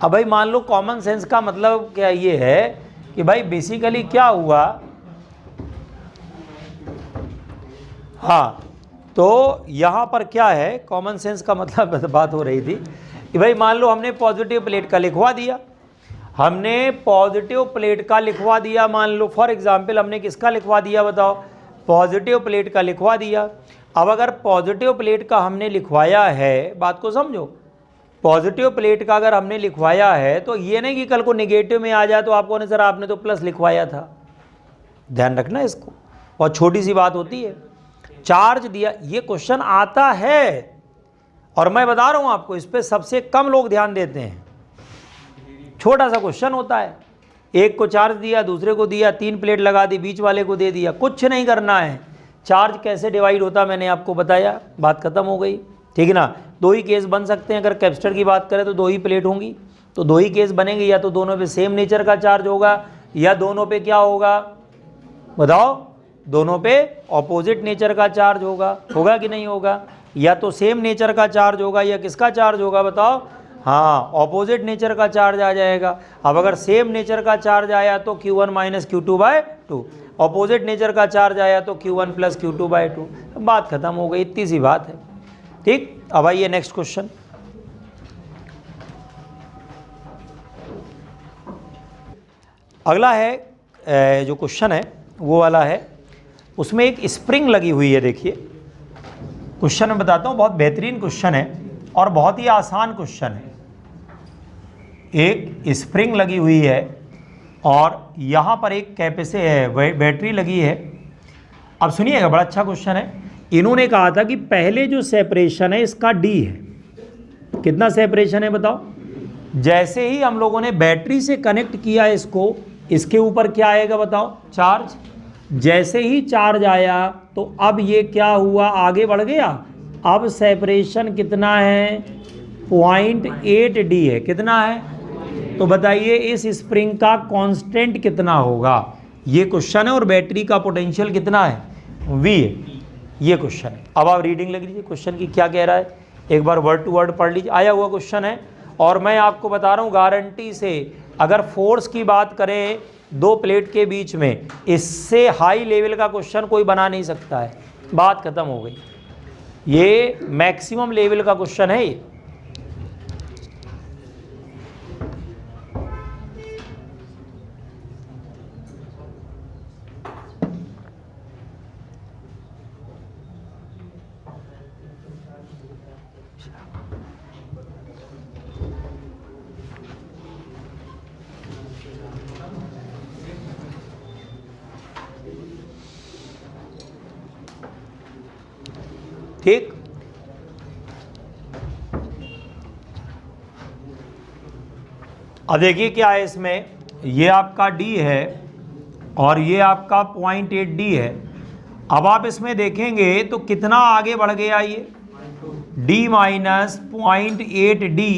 अब भाई मान लो कॉमन सेंस का मतलब क्या ये है कि भाई बेसिकली क्या हुआ, हाँ तो यहाँ पर क्या है, कॉमन सेंस का मतलब बात हो रही थी कि भाई मान लो हमने पॉजिटिव प्लेट का लिखवा दिया, हमने पॉजिटिव प्लेट का लिखवा दिया, मान लो फॉर एग्जांपल हमने किसका लिखवा दिया बताओ, पॉजिटिव प्लेट का लिखवा दिया। अब अगर पॉजिटिव प्लेट का हमने लिखवाया है, बात को समझो, पॉजिटिव प्लेट का अगर हमने लिखवाया है तो ये नहीं कि कल को नेगेटिव में आ जाए तो आपको नहीं सर आपने तो प्लस लिखवाया था, ध्यान रखना इसको, बहुत छोटी सी बात होती है। चार्ज दिया, ये क्वेश्चन आता है और मैं बता रहा हूं आपको, इस पे सबसे कम लोग ध्यान देते हैं। छोटा सा क्वेश्चन होता है, एक को चार्ज दिया, दूसरे को दिया, तीन प्लेट लगा दी, बीच वाले को दे दिया, कुछ नहीं करना है। चार्ज कैसे डिवाइड होता मैंने आपको बताया, बात खत्म हो गई, ठीक है ना। दो ही केस बन सकते हैं, अगर कैपेसिटर की बात करें तो दो ही प्लेट होंगी, तो दो ही केस बनेंगे, या तो दोनों पे सेम नेचर का चार्ज होगा या दोनों पे क्या होगा बताओ, दोनों पे ऑपोजिट नेचर का चार्ज होगा, होगा कि नहीं होगा, या तो सेम नेचर का चार्ज होगा या किसका चार्ज होगा बताओ, हाँ ऑपोजिट नेचर का चार्ज आ जाएगा। अब अगर सेम नेचर का चार्ज आया तो Q1 minus Q2/2, opposite nature का चार्ज आया तो Q1 प्लस Q2/2, बात खत्म हो गई, इतनी सी बात है, ठीक। अब आइए नेक्स्ट क्वेश्चन, अगला है जो क्वेश्चन है वो वाला है, उसमें एक स्प्रिंग लगी हुई है। देखिए क्वेश्चन मैं बताता हूँ, बहुत बेहतरीन क्वेश्चन है और बहुत ही आसान क्वेश्चन है। एक स्प्रिंग लगी हुई है और यहाँ पर एक बैटरी लगी है। अब सुनिएगा, बड़ा अच्छा क्वेश्चन है। इन्होंने कहा था कि पहले जो सेपरेशन है इसका D है, कितना सेपरेशन है बताओ। जैसे ही हम लोगों ने बैटरी से कनेक्ट किया इसको, इसके ऊपर क्या आएगा बताओ, चार्ज। जैसे ही चार्ज आया तो अब ये क्या हुआ, आगे बढ़ गया। अब सेपरेशन कितना है, 0.8 डी है। कितना है तो बताइए इस स्प्रिंग का कांस्टेंट कितना होगा, ये क्वेश्चन है। और बैटरी का पोटेंशियल कितना है, V है, ये क्वेश्चन है। अब आप रीडिंग लग लीजिए क्वेश्चन की क्या कह रहा है, एक बार वर्ड टू वर्ड पढ़ लीजिए। आया हुआ क्वेश्चन है और मैं आपको बता रहा हूँ गारंटी से, अगर फोर्स की बात करें दो प्लेट के बीच में, इससे हाई लेवल का क्वेश्चन कोई बना नहीं सकता है। बात खत्म हो गई, ये मैक्सिमम लेवल का क्वेश्चन है ये। ठीक, अब देखिए क्या है इसमें, ये आपका D है और ये आपका 0.8 D है। अब आप इसमें देखेंगे तो कितना आगे बढ़ गया ये, D माइनस 0.8 D,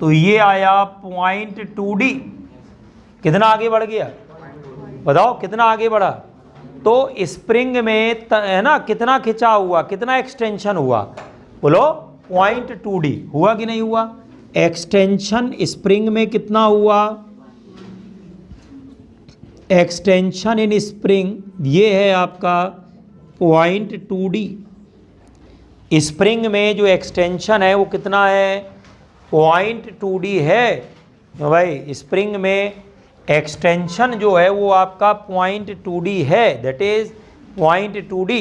तो ये आया 0.2 D। कितना आगे बढ़ गया बताओ, कितना आगे बढ़ा। तो स्प्रिंग में है ना कितना खिंचा हुआ, कितना एक्सटेंशन हुआ, बोलो 0.2 D हुआ कि नहीं हुआ। एक्सटेंशन स्प्रिंग में कितना हुआ, एक्सटेंशन इन स्प्रिंग ये है आपका 0.2 D। स्प्रिंग में जो एक्सटेंशन है वो कितना है, 0.2 D है भाई। स्प्रिंग में एक्सटेंशन जो है वो आपका 0.2 D है, दैट इज 0.2 D।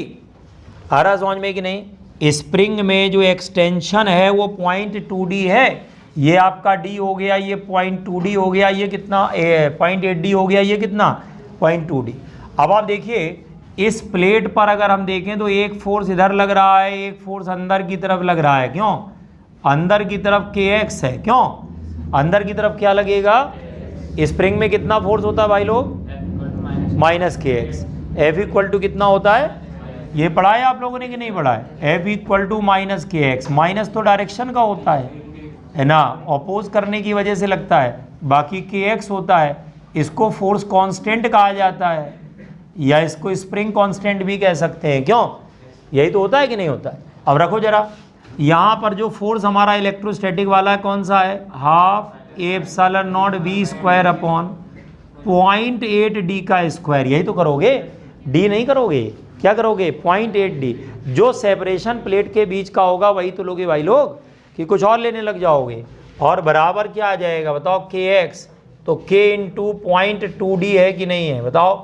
आ रहा समझ में कि नहीं। स्प्रिंग में जो एक्सटेंशन है वो 0.2 D है। ये आपका D हो गया, ये 0.2 D हो गया, ये कितना 0.8 D हो गया, ये कितना 0.2 D। अब आप देखिए इस प्लेट पर अगर हम देखें तो एक फोर्स इधर लग रहा है, एक फोर्स अंदर की तरफ लग रहा है। क्यों, अंदर की तरफ kx है। क्यों, अंदर की तरफ क्या लगेगा, स्प्रिंग में कितना फोर्स होता है भाई लोग, minus kx। F equal to कितना होता है, ये पढ़ा है आप लोगों ने कि नहीं पढ़ा है। F equal to minus kx, minus तो डायरेक्शन का होता है ना, अपोज करने की वजह से लगता है। बाकी kx होता है, इसको फोर्स कांस्टेंट कहा जाता है या इसको स्प्रिंग कांस्टेंट भी कह सकते हैं। क्यों, यही तो होता है कि नहीं होता है। अब रखो जरा, यहाँ पर जो फोर्स हमारा इलेक्ट्रोस्टैटिक वाला है कौन सा है, half epsilon not v square upon 0.8 D का स्क्वायर। यही तो करोगे, D नहीं करोगे, क्या करोगे 0.8 D। जो सेपरेशन प्लेट के बीच का होगा वही तो लोगे भाई लोग, कि कुछ और लेने लग जाओगे। और बराबर क्या आ जाएगा बताओ, kx। तो k इंटू 0.2 D है कि नहीं है बताओ,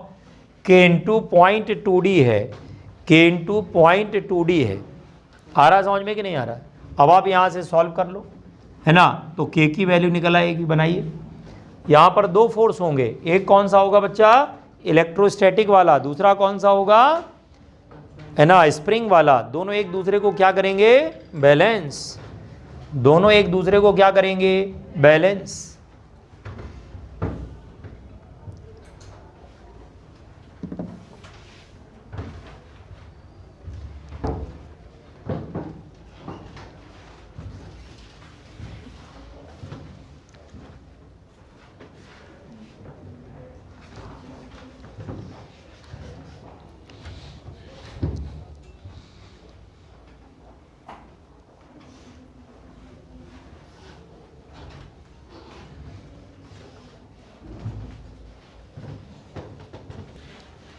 k इंटू 0.2 D है, k इंटू 0.2 D है। आ रहा समझ में कि नहीं आ रहा। अब आप यहाँ से सॉल्व कर लो है ना, तो k की वैल्यू निकल आएगी। बनाइए, यहाँ पर दो फोर्स होंगे, एक कौन सा होगा बच्चा, इलेक्ट्रोस्टैटिक वाला, दूसरा कौन सा होगा है ना, स्प्रिंग वाला। दोनों एक दूसरे को क्या करेंगे, बैलेंस। दोनों एक दूसरे को क्या करेंगे, बैलेंस।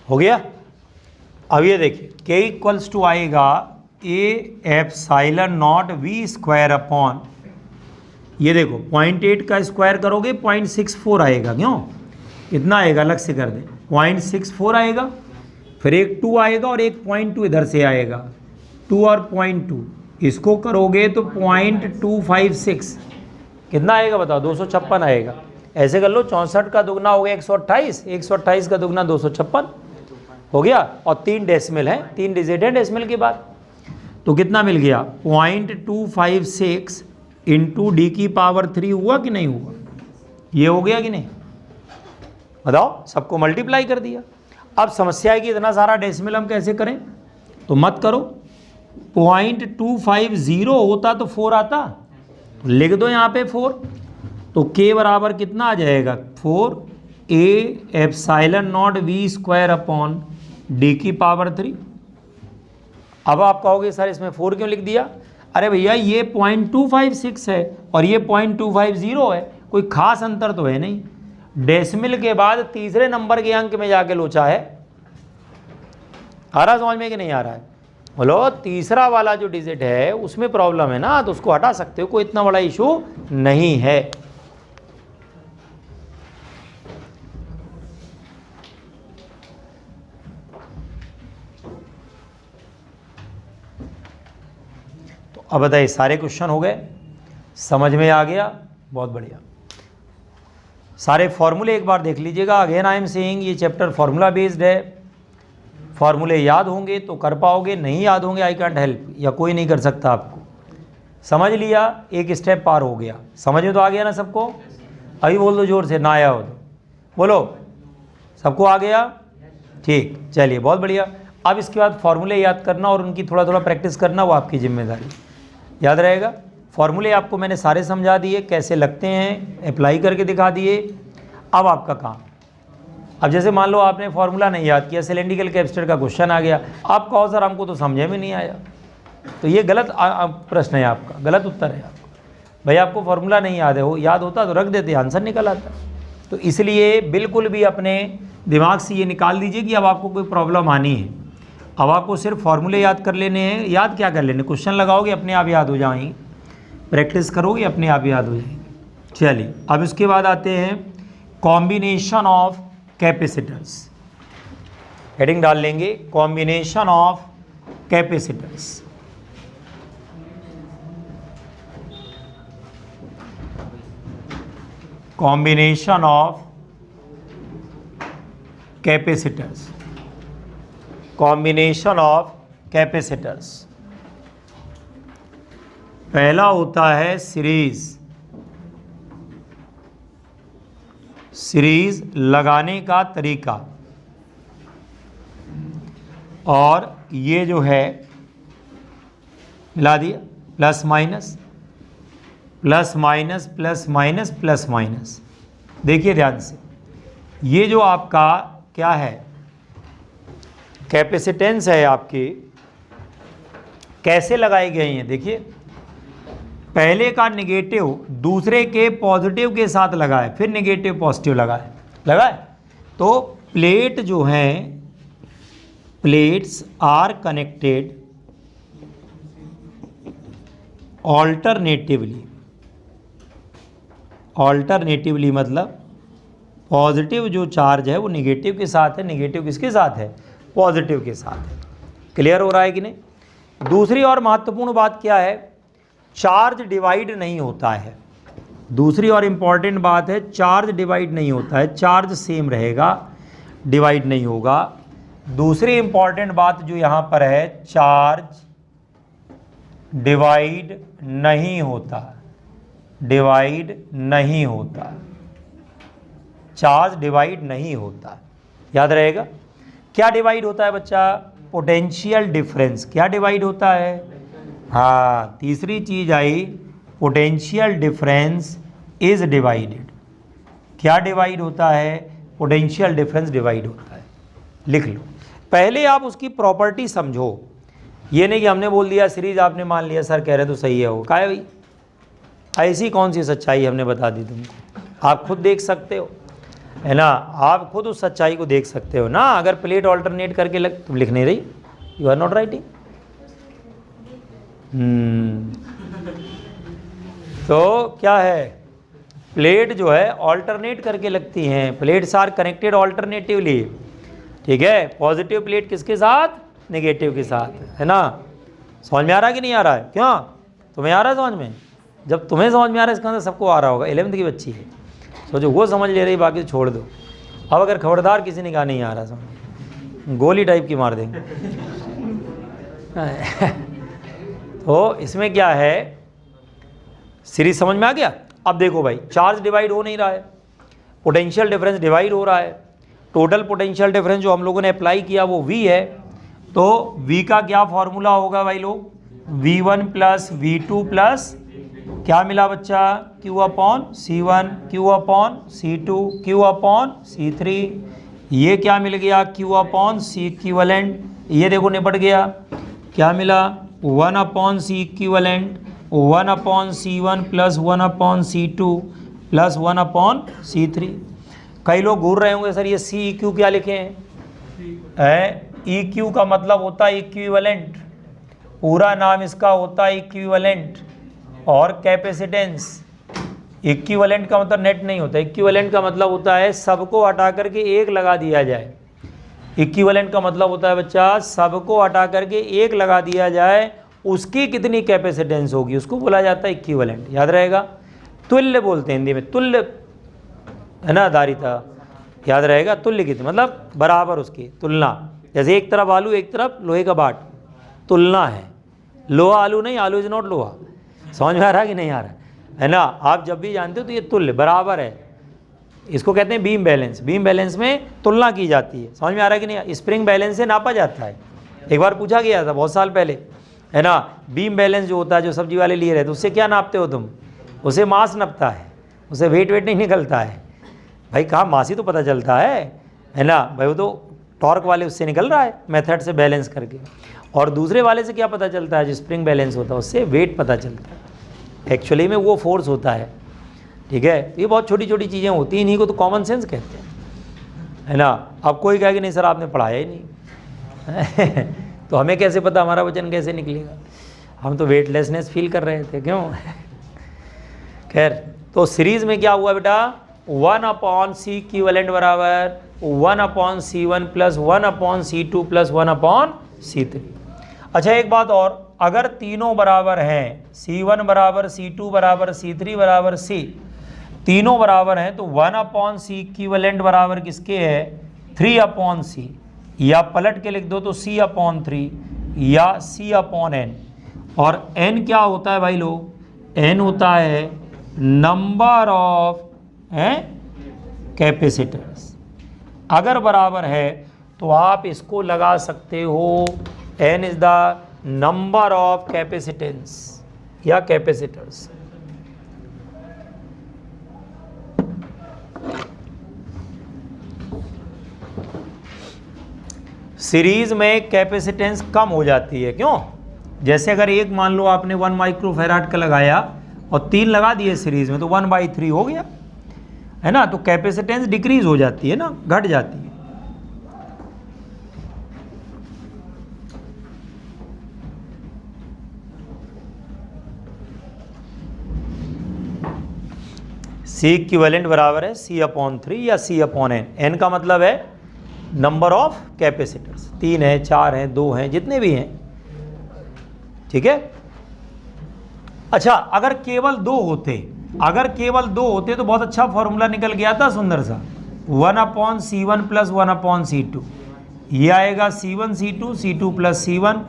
हो गया। अब ये देखिए k इक्वल्स टू आएगा a epsilon not v square upon, ये देखो 0.8 का स्क्वायर करोगे 0.64 आएगा। क्यों, कितना आएगा अलग से कर दे, 0.64 आएगा। फिर एक 2 आएगा और एक 0.2 इधर से आएगा, 2 और 0.2 इसको करोगे तो 0.256 कितना आएगा बताओ, 256 आएगा। ऐसे कर लो, 64 का दुगना हो गया 128, 128 का दुगना 256 हो गया। और 3 डेसिमल है, 3 डिजिट है डेसिमल के बाद। तो कितना मिल गया 0.256 इंटू डी की पावर 3 हुआ कि नहीं हुआ, ये हो गया कि नहीं बताओ, सबको मल्टीप्लाई कर दिया। अब समस्या है कि इतना सारा डेसिमल हम कैसे करें, तो मत करो। 0.250 होता तो 4 आता, तो लिख दो यहाँ पे 4, तो k बराबर कितना आ जाएगा 4a epsilon not v square upon d की पावर 3। अब आप कहोगे सर इसमें 4 क्यों लिख दिया, अरे भैया ये 0.256 है और ये 0.250 है, कोई खास अंतर तो है नहीं। डेसिमल के बाद तीसरे नंबर के अंक में जाके लोचा है। आ रहा समझ में कि नहीं आ रहा है, बोलो। तीसरा वाला जो डिजिट है उसमें प्रॉब्लम है ना, तो उसको हटा सकते हो, कोई इतना बड़ा इशू नहीं है। तो अब बताइए, सारे क्वेश्चन हो गए, समझ में आ गया, बहुत बढ़िया। सारे फॉर्मूले एक बार देख लीजिएगा। अगेन आई एम सेइंग ये चैप्टर फॉर्मूला बेस्ड है। फॉर्मूले याद होंगे तो कर पाओगे, नहीं याद होंगे आई कैंट हेल्प, या कोई नहीं कर सकता आपको। समझ लिया, एक स्टेप पार हो गया। समझ में तो आ गया ना सबको? अभी बोल दो जोर से, ना आया हो तो बोलो। सबको आ गया? ठीक, चलिए बहुत बढ़िया। अब इसके बाद फॉर्मूले याद करना और उनकी थोड़ा थोड़ा प्रैक्टिस करना, वो आपकी जिम्मेदारी। याद रहेगा। फॉर्मूले आपको मैंने सारे समझा दिए, कैसे लगते हैं, अप्लाई करके दिखा दिए। अब आपका काम, अब जैसे मान लो आपने फॉर्मूला नहीं याद किया, सिलेंड्रिकल कैपेसिटर का क्वेश्चन आ गया, आप कहो सर हमको तो समझे में नहीं आया, तो ये गलत प्रश्न है आपका, गलत उत्तर है आपका। भाई आपको फॉर्मूला नहीं याद है, हो याद होता तो रख देते, आंसर निकल आता। तो इसलिए बिल्कुल भी अपने दिमाग से ये निकाल दीजिए कि अब आपको कोई प्रॉब्लम आनी है। अब आपको सिर्फ फॉर्मूले याद कर लेने हैं। याद क्या कर लेने, क्वेश्चन लगाओगे अपने आप याद हो जाएंगे, प्रैक्टिस करोगे अपने आप याद हो जाएंगे। चलिए अब इसके बाद आते हैं कॉम्बिनेशन ऑफ कैपेसिटर्स। हेडिंग डाल लेंगे combination of capacitors. Combination of capacitors, combination of capacitors. पहला होता है सीरीज। सीरीज लगाने का तरीका, और ये जो है मिला दिया, plus minus plus minus plus minus plus minus. देखिए ध्यान से, ये जो आपका क्या है, कैपेसिटेंस है आपकी, कैसे लगाए गए हैं। देखिए पहले का नेगेटिव दूसरे के पॉजिटिव के साथ लगाए, फिर नेगेटिव पॉजिटिव लगाए। तो प्लेट जो हैं, प्लेट्स आर कनेक्टेड ऑल्टरनेटिवली मतलब पॉजिटिव जो चार्ज है वो नेगेटिव के साथ है, नेगेटिव किसके साथ है, पॉजिटिव के साथ है। क्लियर हो रहा है कि नहीं? दूसरी और महत्वपूर्ण बात क्या है, चार्ज डिवाइड नहीं होता है। दूसरी और इम्पॉर्टेंट बात है, चार्ज डिवाइड नहीं होता है, चार्ज सेम रहेगा, डिवाइड नहीं होगा। दूसरी इम्पॉर्टेंट बात जो यहाँ पर है, चार्ज डिवाइड नहीं होता, डिवाइड नहीं होता, चार्ज डिवाइड नहीं होता। याद रहेगा। क्या डिवाइड होता है बच्चा? Potential difference. क्या डिवाइड होता है? हाँ, तीसरी चीज आई, पोटेंशियल डिफरेंस इज डिवाइडेड। क्या डिवाइड होता है? पोटेंशियल डिफरेंस डिवाइड होता है। लिख लो, पहले आप उसकी प्रॉपर्टी समझो। ये नहीं कि हमने बोल दिया सीरीज, आपने मान लिया सर कह रहे तो सही है, वो क्या है भाई, ऐसी कौन सी सच्चाई हमने बता दी तुमको? आप खुद देख सकते हो, है ना, आप खुद उस सच्चाई को देख सकते हो ना। अगर प्लेट ऑल्टरनेट करके तुम लिख नहीं रही, यू आर नॉट राइटिंग। तो क्या है, प्लेट जो है ऑल्टरनेट करके लगती हैं, प्लेट्स आर कनेक्टेड ऑल्टरनेटिवली। ठीक है, पॉजिटिव प्लेट किसके साथ? नेगेटिव के साथ, है ना। समझ में आ रहा है कि नहीं आ रहा है? क्यों, तुम्हें आ रहा है समझ में? जब तुम्हें समझ में आ रहा है इसका अंदर सबको आ रहा होगा। 11th की बच्ची है, सोचो वो समझ ले रही, बाकी छोड़ दो। अब अगर खबरदार किसी ने कहा नहीं आ रहा समझ, गोली टाइप की मार देंगे। तो इसमें क्या है, सीरीज समझ में आ गया। अब देखो भाई, चार्ज डिवाइड हो नहीं रहा है, पोटेंशियल डिफरेंस डिवाइड हो रहा है, टोटल पोटेंशियल डिफरेंस जो हम लोगों ने अप्लाई किया वो V है, तो V का क्या फॉर्मूला होगा भाई लोग, V1 प्लस V2 प्लस क्या मिला बच्चा, Q upon C1, Q upon C2, Q upon C3, ये क्या मिल गया, Q अपॉन C इक्विवेलेंट, ये देखो निपट गया, क्या मिला 1 upon C equivalent, 1 upon C1 plus 1 upon C2 plus 1 upon C3। कई लोग घूर रहे होंगे सर ये CEQ क्या लिखे हैं, EQ का मतलब होता है इक्विवेलेंट, पूरा नाम इसका होता है इक्विवेलेंट, और कैपेसिटेंस, इक्विवेलेंट का मतलब नेट नहीं होता, इक्विवेलेंट का मतलब होता है सबको हटा करके एक लगा दिया जाए, इक्विवेलेंट का मतलब होता है बच्चा सबको हटा करके एक लगा दिया जाए, उसकी कितनी कैपेसिटेंस होगी उसको बोला जाता है इक्विवेलेंट, याद रहेगा। तुल्य बोलते हैं हिंदी में, तुल्य है ना, धारिता याद रहेगा, तुल्य कितनी मतलब बराबर उसकी तुलना, जैसे एक तरफ आलू एक तरफ लोहे का बाट, तुलना है, लोहा आलू नहीं, आलू इज नॉट लोहा, समझ में आ रहा है कि नहीं आ रहा है ना, आप जब भी जानते हो तो ये तुल्य बराबर है, इसको कहते हैं बीम बैलेंस, बीम बैलेंस में तुलना की जाती है, समझ में आ रहा है कि नहीं, स्प्रिंग बैलेंस से नापा जाता है, एक बार पूछा गया था बहुत साल पहले है ना, बीम बैलेंस जो होता है जो सब्जी वाले लिए रहते उससे क्या नापते हो तुम, उसे मास नपता है, उसे वेट नहीं निकलता है भाई, कहाँ मास ही तो पता चलता है ना भाई, वो तो टॉर्क वाले उससे निकल रहा है मेथड से बैलेंस करके, और दूसरे वाले से क्या पता चलता है जो स्प्रिंग बैलेंस होता है उससे वेट पता चलता है, एक्चुअली में वो फोर्स होता है, ठीक है। ये बहुत छोटी छोटी चीज़ें होती हैं, इन्हीं को तो कॉमन सेंस कहते हैं, है ना। अब कोई कहे कि नहीं सर आपने पढ़ाया ही नहीं तो हमें कैसे पता हमारा वजन कैसे निकलेगा, हम तो वेटलेसनेस फील कर रहे थे, क्यों खैर। तो सीरीज में क्या हुआ बेटा, 1 अपॉन C इक्विवेलेंट बराबर 1 upon C1 plus 1 upon C2 plus 1 upon C3। अच्छा एक बात और, अगर तीनों बराबर हैं, C1 बराबर C2 बराबर C3 बराबर C, तीनों बराबर हैं, तो 1 अपॉन C इक्विवेलेंट बराबर किसके है, 3 अपॉन C, या पलट के लिख दो तो C अपॉन 3 या C अपॉन n, और n क्या होता है भाई लोग, n होता है नंबर ऑफ कैपेसिटर्स, अगर बराबर है तो आप इसको लगा सकते हो n is the number of capacitance या कैपेसिटर्स। सीरीज में कैपेसिटेंस कम हो जाती है, क्यों, जैसे अगर एक मान लो आपने 1 माइक्रोफैराड का लगाया और 3 लगा दिए सीरीज में तो 1/3 हो गया, है ना, तो कैपेसिटेंस डिक्रीज हो जाती है ना, घट जाती है। C इक्विवेलेंट बराबर है C अपॉन 3 या C अपॉन n, n का मतलब है नंबर ऑफ कैपेसिटर्स, 3 है 4 हैं 2 हैं जितने भी हैं, ठीक है। अच्छा अगर केवल 2 होते, अगर केवल 2 होते तो बहुत अच्छा फॉर्मूला निकल गया था सुंदर सा, 1 upon C1 plus 1 upon C2, ये आएगा C1 C2 C2 plus C1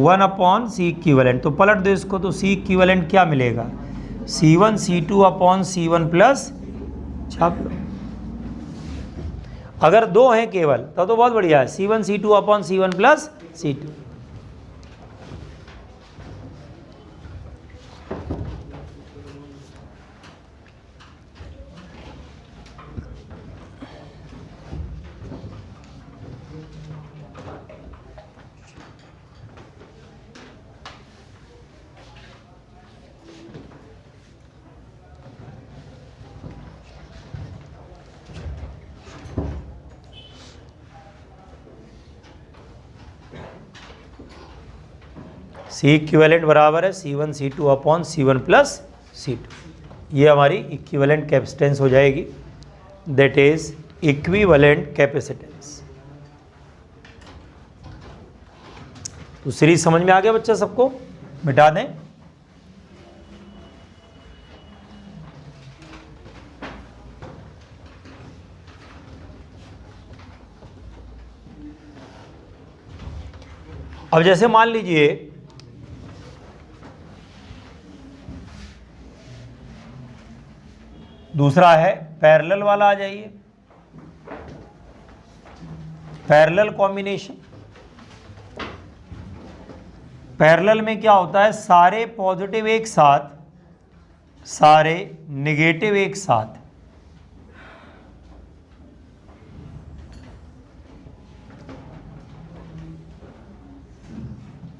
1 upon C equivalent, तो पलट दो इसको तो C इक्विवेलेंट क्या मिलेगा, C1 C2 upon C1 plus, छाप लो। अगर 2 हैं केवल तब तो बहुत बढ़िया है, C1 C2 upon C1 plus C2। C equivalent बराबर है C1 C2 upon C1 plus C2, ये हमारी इक्विवेलेंट कैपेसिटेंस हो जाएगी, दैट इज इक्विवेलेंट कैपेसिटेंस। तो सीरीज समझ में आ गया बच्चा सबको, मिटा दें। अब जैसे मान लीजिए दूसरा है पैरेलल वाला, आ जाइए पैरेलल कॉम्बिनेशन। पैरेलल में क्या होता है, सारे पॉजिटिव एक साथ, सारे नेगेटिव एक साथ।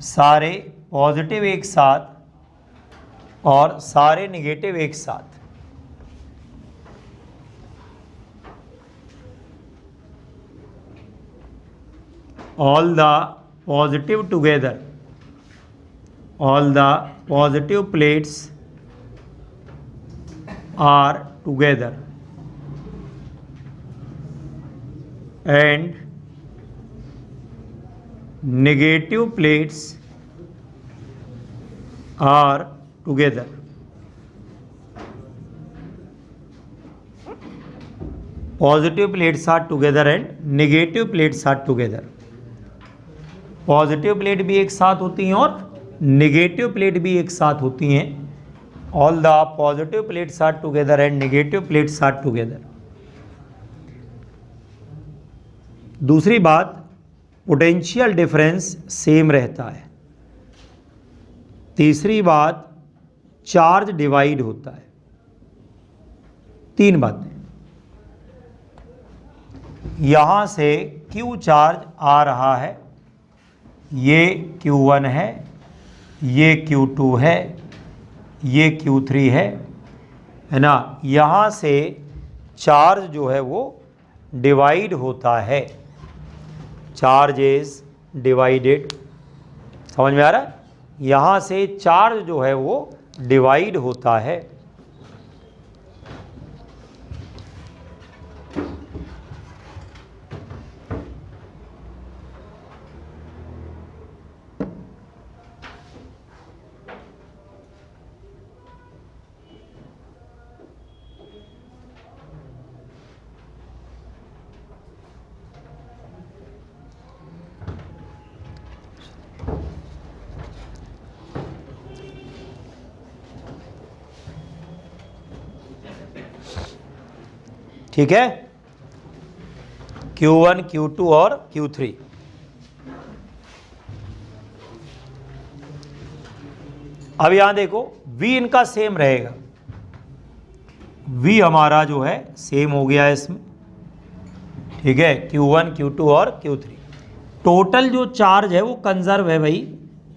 सारे पॉजिटिव एक साथ और सारे नेगेटिव एक साथ। All the positive together, all the positive plates are together and negative plates are together. Positive plates are together and negative plates are together. Positive plate भी एक साथ होती हैं और नेगेटिव प्लेट भी एक साथ होती हैं। All the positive plates are together and negative plates are together. दूसरी बात, पोटेंशियल डिफरेंस सेम रहता है। तीसरी बात, चार्ज डिवाइड होता है। तीन बातें। यहां से Q चार्ज आ रहा है, ये Q1 है, ये Q2 है, ये Q3 है ना। यहाँ से चार्ज जो है वो डिवाइड होता है, चार्ज इज डिवाइडेड। समझ में आ रहा है? यहाँ से चार्ज जो है वो डिवाइड होता है। ठीक है, Q1, Q2 और Q3। अब यहां देखो V इनका सेम रहेगा। V हमारा जो है सेम हो गया है इसमें, ठीक है, Q1, Q2 और Q3। टोटल जो चार्ज है वो कंजर्व है भाई,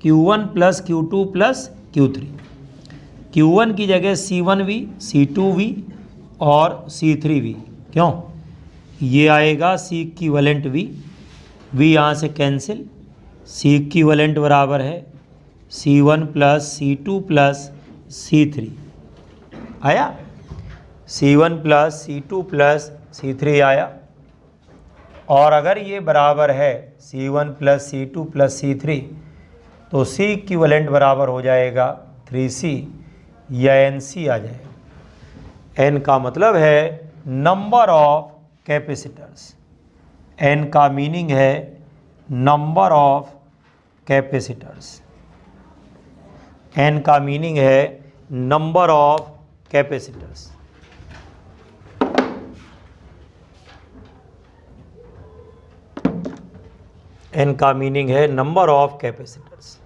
Q1 plus Q2 plus Q3। Q1 की जगह C1V, C2V और C3V। क्यों? ये आएगा C इक्विवेलेंट V, V यहाँ से कैंसिल, C इक्विवेलेंट बराबर है C1 plus C2 plus C3। आया? C1 plus C2 plus C3 आया। और अगर ये बराबर है C1 plus C2 plus C3 तो C इक्विवेलेंट बराबर हो जाएगा 3C या NC आ जाएगा। N का मतलब है नंबर ऑफ कैपेसिटर्स। N का मीनिंग है नंबर ऑफ कैपेसिटर्स। N का मीनिंग है नंबर ऑफ कैपेसिटर्स। N का मीनिंग है number of capacitors.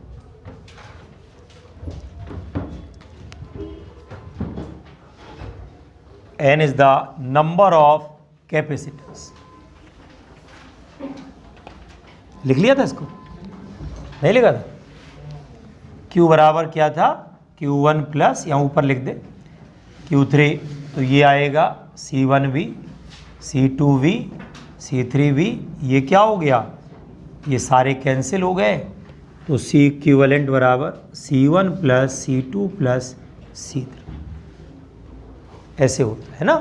N is the number of capacitors। लिख लिया था इसको? नहीं लिखा था? Q बराबर क्या था? Q1 प्लस, यहाँ ऊपर लिख दे, Q3, तो ये आएगा C1V, C2V, C3V। ये क्या हो गया? ये सारे कैंसिल हो गए, तो C इक्विवेलेंट बराबर C1 plus C2 plus C3। ऐसे होता है ना।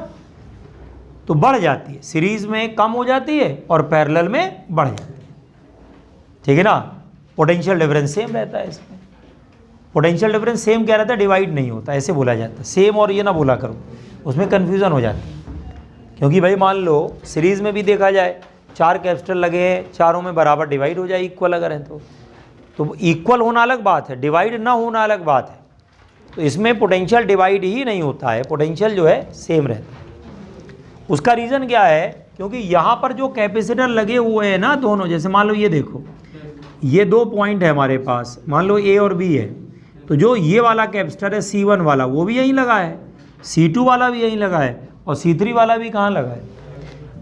तो बढ़ जाती है, सीरीज में कम हो जाती है और पैरेलल में बढ़ जाती है। ठीक है ना। पोटेंशियल डिफरेंस सेम रहता है इसमें। पोटेंशियल डिफरेंस सेम क्या रहता है? डिवाइड नहीं होता, ऐसे बोला जाता है। सेम और ये ना बोला करो, उसमें कन्फ्यूज़न हो जाती है। क्योंकि भाई मान लो सीरीज़ में भी देखा जाए, 4 कैपेसिटर लगे हैं, चारों में बराबर डिवाइड हो जाए, इक्वल अगर है तो इक्वल होना अलग बात है, डिवाइड ना होना अलग बात है। तो इसमें पोटेंशियल डिवाइड ही नहीं होता है, पोटेंशियल जो है सेम रहता है। उसका रीज़न क्या है क्योंकि यहाँ पर जो कैपेसिटर लगे हुए हैं ना दोनों, जैसे मान लो ये देखो, ये 2 पॉइंट है हमारे पास, मान लो ए और बी है, तो जो ये वाला कैपेसिटर है C1 वाला वो भी यहीं लगा है, C2 वाला भी यहीं लगा है और C3 वाला भी कहाँ लगा है।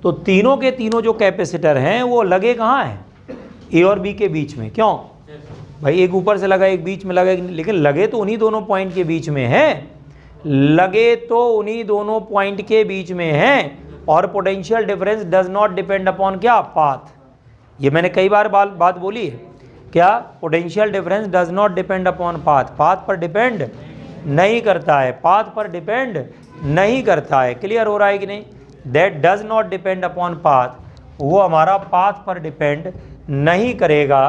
तो तीनों के तीनों जो कैपेसिटर हैं वो लगे कहाँ हैं, ए और बी के बीच में। क्यों भाई, एक ऊपर से लगा एक बीच में लगा, लेकिन लगे तो उन्हीं दोनों पॉइंट के बीच में है, लगे तो उन्हीं दोनों पॉइंट के बीच में है। और potential difference does not depend upon क्या, पाथ। ये मैंने कई बार बात बोली है, क्या potential difference does not depend upon path, path पर डिपेंड नहीं करता है, पाथ पर डिपेंड नहीं करता है। क्लियर हो रहा है कि नहीं, that does not depend upon path, वो हमारा पाथ पर डिपेंड नहीं करेगा,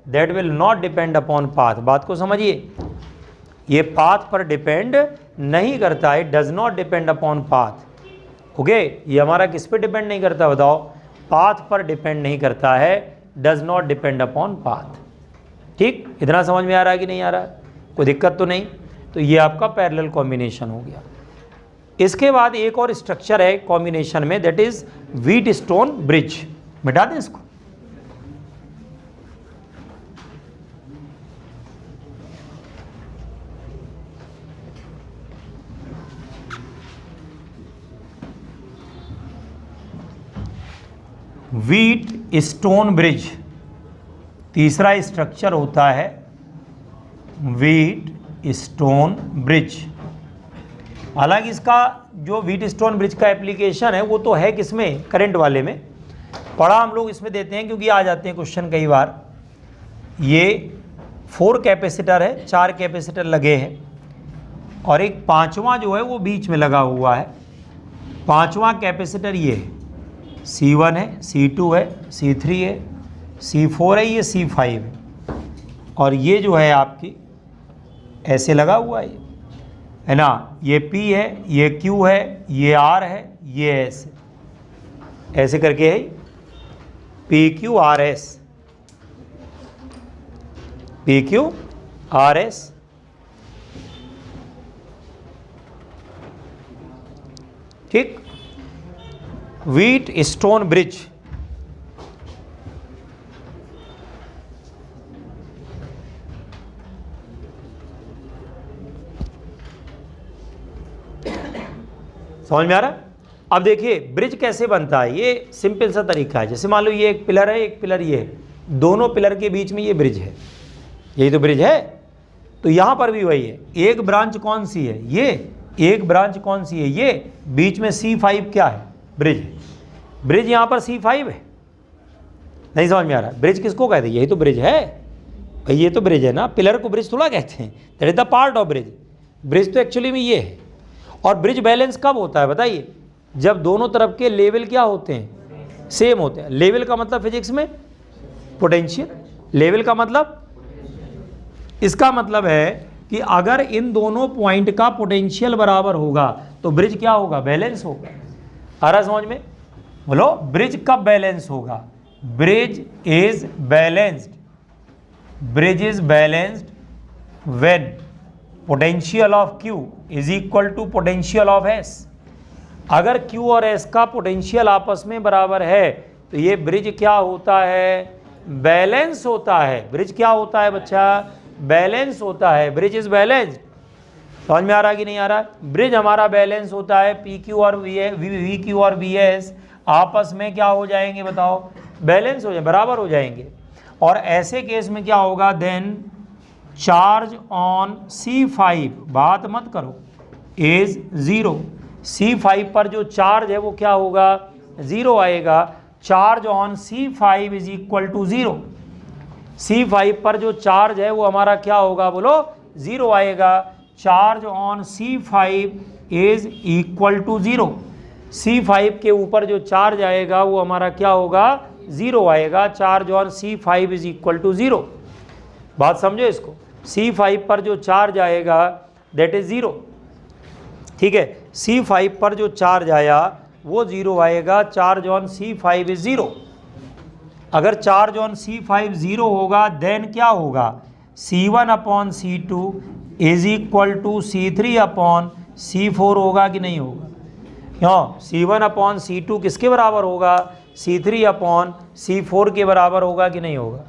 that will not depend upon path. बात को समझिए, ये पाथ पर डिपेंड नहीं करता है, does not depend upon path. Okay, ये हमारा किस पे डिपेंड नहीं करता बताओ, पाथ पर डिपेंड नहीं करता है, does not depend upon path. ठीक, इतना समझ में आ रहा है कि नहीं आ रहा है, कोई दिक्कत तो नहीं। तो ये आपका पैरेलल कॉम्बिनेशन हो गया। इसके बाद एक और स्ट्रक्चर है कॉम्बिनेशन में, दैट इज व्हीटस्टोन ब्रिज। मिटा दें इसको। व्हीटस्टोन ब्रिज तीसरा स्ट्रक्चर होता है, व्हीटस्टोन ब्रिज। हालांकि इसका जो व्हीटस्टोन ब्रिज का एप्लीकेशन है वो तो है किसमें, करंट वाले में पढ़ा हम लोग इसमें देते हैं, क्योंकि आ जाते हैं क्वेश्चन कई बार। ये 4 कैपेसिटर है, 4 कैपेसिटर लगे हैं और एक 5वां जो है वो बीच में लगा हुआ है। 5वां कैपेसिटर ये है, C1 है, C2 है, C3 है, C4 है, ये C5 है और ये जो है आपकी ऐसे लगा हुआ है ना, ये P है, ये Q है, ये R है, ये S है, ऐसे करके है PQRS, PQRS। ठीक, व्हीटस्टोन ब्रिज समझ में आ रहा है। अब देखिए ब्रिज कैसे बनता है, ये सिंपल सा तरीका है। जैसे मान लो ये एक पिलर है, एक पिलर ये है, दोनों पिलर के बीच में ये ब्रिज है, यही तो ब्रिज है। तो यहां पर भी वही है, एक ब्रांच कौन सी है, ये एक ब्रांच कौन सी है, ये बीच में C5 क्या है, ब्रिज है। ब्रिज यहां पर C5 है, नहीं समझ में आ रहा है। ब्रिज किसको कहते हैं, यही तो ब्रिज है भाई, ये तो ब्रिज है ना, पिलर को ब्रिज थोड़ा कहते हैं, that is the part of bridge. Bridge तो एक्चुअली में ये है। और ब्रिज बैलेंस कब होता है बताइए, जब दोनों तरफ के लेवल क्या होते हैं, सेम होते हैं। लेवल का मतलब फिजिक्स में पोटेंशियल, लेवल का मतलब, इसका मतलब है कि अगर इन दोनों पॉइंट का पोटेंशियल बराबर होगा तो ब्रिज क्या होगा, बैलेंस होगा। आ रहा समझ में, बोलो ब्रिज कब बैलेंस होगा, bridge is balanced, bridge is balanced when potential of Q is equal to potential of S। अगर Q और S का पोटेंशियल आपस में बराबर है तो ये ब्रिज क्या होता है, बैलेंस होता है। ब्रिज क्या होता है बच्चा, बैलेंस होता है, ब्रिज इज बैलेंस्ड। समझ में आ रहा है कि नहीं आ रहा है। ब्रिज हमारा बैलेंस होता है, PQ और VQ और VS आपस में क्या हो जाएंगे बताओ, बैलेंस हो जाए, बराबर हो जाएंगे। और ऐसे केस में क्या होगा, देन चार्ज ऑन C5, बात मत करो, इज 0। C5 पर जो चार्ज है वो क्या होगा, 0 आएगा। Charge on C5 is equal to 0। C5 पर जो चार्ज है वो हमारा क्या होगा, बोलो 0 आएगा। Charge on C5 is equal to 0। C5 के ऊपर जो चार्ज आएगा वो हमारा क्या होगा, 0 आएगा। Charge on C5 is equal to 0। बात समझो इसको, C5 पर जो चार्ज आएगा दैट इज 0। ठीक है, C5 पर जो चार्ज आया वो 0 आएगा। Charge on C5 is 0। अगर चार्ज ऑन C5 0 होगा देन क्या होगा, C1 upon C2 is equal to C3 upon C4 होगा कि नहीं होगा। क्यों? C1/C2 किसके बराबर होगा? C3/C4 के बराबर होगा कि नहीं होगा?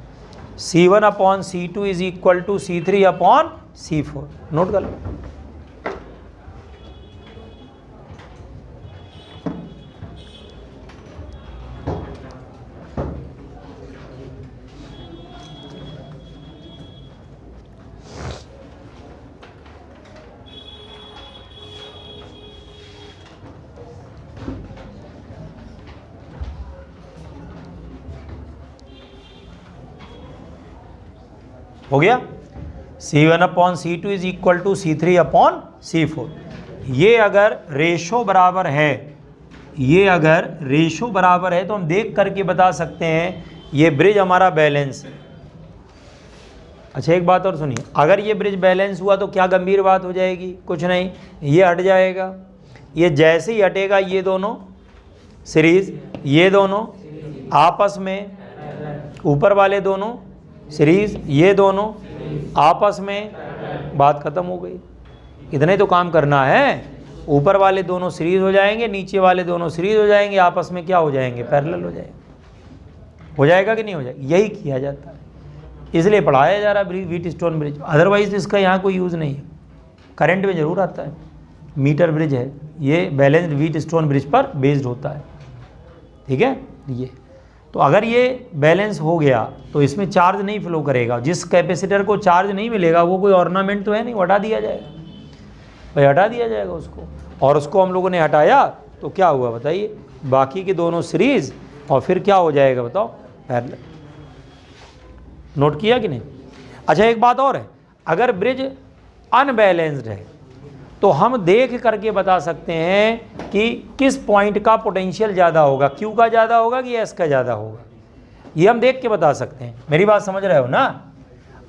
C1/C2 is equal to C3/C4। Note कर लो। हो गया? C1/C2 is equal to C3/C4। ये अगर रेशो बराबर है, ये अगर रेशो बराबर है तो हम देख करके बता सकते हैं ये ब्रिज हमारा बैलेंस है। अच्छा एक बात और सुनिए, अगर ये ब्रिज बैलेंस हुआ तो क्या गंभीर बात हो जाएगी? कुछ नहीं, ये हट जाएगा। ये जैसे ही हटेगा ये दोनों सीरीज, ये दोनों आपस में, ऊपर वाले दोनों सीरीज, ये दोनों आपस में, बात खत्म हो गई। इतने तो काम करना है। ऊपर वाले दोनों सीरीज हो जाएंगे, नीचे वाले दोनों सीरीज हो जाएंगे, आपस में क्या हो जाएंगे? पैरेलल हो जाएंगे। हो जाएगा कि नहीं हो जाएगा? यही किया जाता है, इसलिए पढ़ाया जा रहा है व्हीटस्टोन ब्रिज। अदरवाइज इसका यहाँ कोई यूज़ नहीं है। करंट में ज़रूर आता है, मीटर ब्रिज है ये, बैलेंस्ड व्हीटस्टोन ब्रिज पर बेस्ड होता है। ठीक है, ये तो अगर ये बैलेंस हो गया तो इसमें चार्ज नहीं फ्लो करेगा। जिस कैपेसिटर को चार्ज नहीं मिलेगा वो कोई ऑर्नामेंट तो है नहीं, वो हटा दिया जाएगा भाई, हटा दिया जाएगा उसको। और उसको हम लोगों ने हटाया तो क्या हुआ बताइए? बाकी के दोनों सीरीज और फिर क्या हो जाएगा बताओ? पैरेलल। नोट किया कि नहीं? अच्छा एक बात और है, अगर ब्रिज अनबैलेंस्ड है तो हम देख करके बता सकते हैं कि किस पॉइंट का पोटेंशियल ज़्यादा होगा, क्यू का ज़्यादा होगा कि एस का ज़्यादा होगा। ये हम देख के बता सकते हैं। मेरी बात समझ रहे हो ना?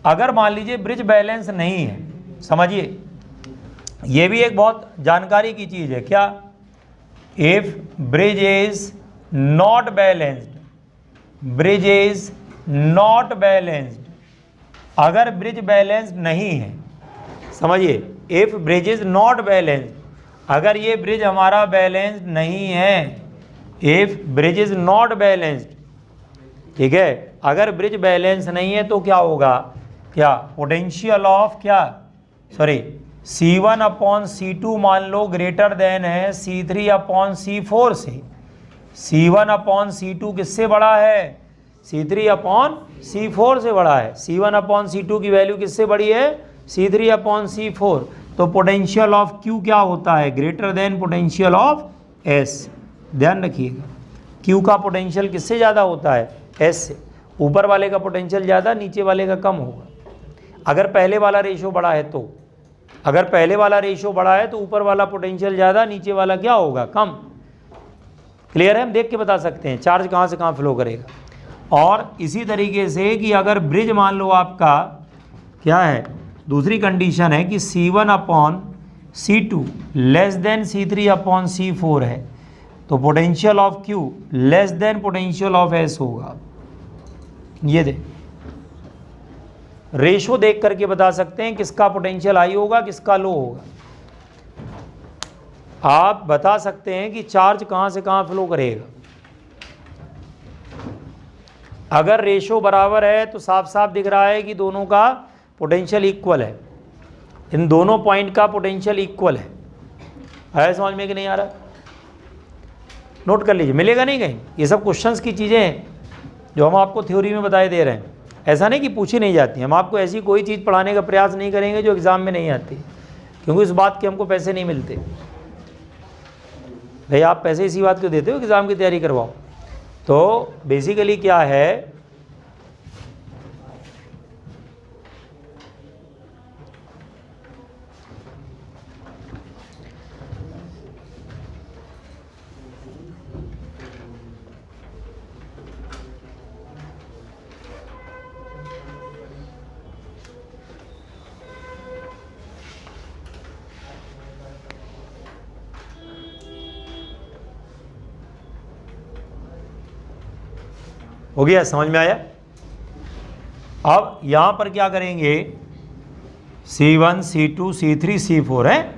अगर मान लीजिए ब्रिज बैलेंस नहीं है, समझिए ये भी एक बहुत जानकारी की चीज़ है। क्या? If bridge is not balanced, bridge is not balanced, अगर ब्रिज बैलेंस्ड नहीं है, समझिए if bridge is not balanced, अगर ये ब्रिज हमारा बैलेंस्ड नहीं है, if bridge is not balanced, ठीक है, अगर ब्रिज बैलेंस नहीं है तो क्या होगा? क्या? पोटेंशियल ऑफ क्या, सॉरी C1/C2 मान लो ग्रेटर देन है C3/C4 से। C1/C2 किससे बड़ा है? C3/C4 से बड़ा है। C1/C2 की वैल्यू किससे बड़ी है? C3/C4। तो पोटेंशियल ऑफ Q क्या होता है? Greater than potential of S। ध्यान रखिएगा, Q का पोटेंशियल किससे ज़्यादा होता है? S से। ऊपर वाले का पोटेंशियल ज़्यादा, नीचे वाले का कम होगा। अगर पहले वाला रेशो बड़ा है तो, अगर पहले वाला रेशो बड़ा है तो ऊपर वाला पोटेंशियल ज़्यादा, नीचे वाला क्या होगा? कम। क्लियर है? हम देख के बता सकते हैं चार्ज कहाँ से कहाँ फ्लो करेगा। और इसी तरीके से कि अगर ब्रिज मान लो आपका क्या है, दूसरी कंडीशन है कि C1/C2 लेस देन C3/C4 है, तो potential of Q less than potential of S होगा। ये देख, रेशो देख करके बता सकते हैं किसका पोटेंशियल हाई होगा, किसका लो होगा। आप बता सकते हैं कि चार्ज कहां से कहां फ्लो करेगा। अगर रेशो बराबर है तो साफ साफ दिख रहा है कि दोनों का पोटेंशियल इक्वल है, इन दोनों पॉइंट का पोटेंशियल इक्वल है समझ में कि नहीं आ रहा? नोट कर लीजिए, मिलेगा नहीं कहीं। ये सब क्वेश्चंस की चीज़ें हैं जो हम आपको थ्योरी में बताए दे रहे हैं। ऐसा नहीं कि पूछी नहीं जाती, हम आपको ऐसी कोई चीज़ पढ़ाने का प्रयास नहीं करेंगे जो एग्ज़ाम में नहीं आती, क्योंकि इस बात के हमको पैसे नहीं मिलते। भाई आप पैसे इसी बात को देते हो एग्ज़ाम की तैयारी करवाओ। तो बेसिकली क्या है, हो गया? समझ में आया? अब यहाँ पर क्या करेंगे, C1, C2, C3, C4 है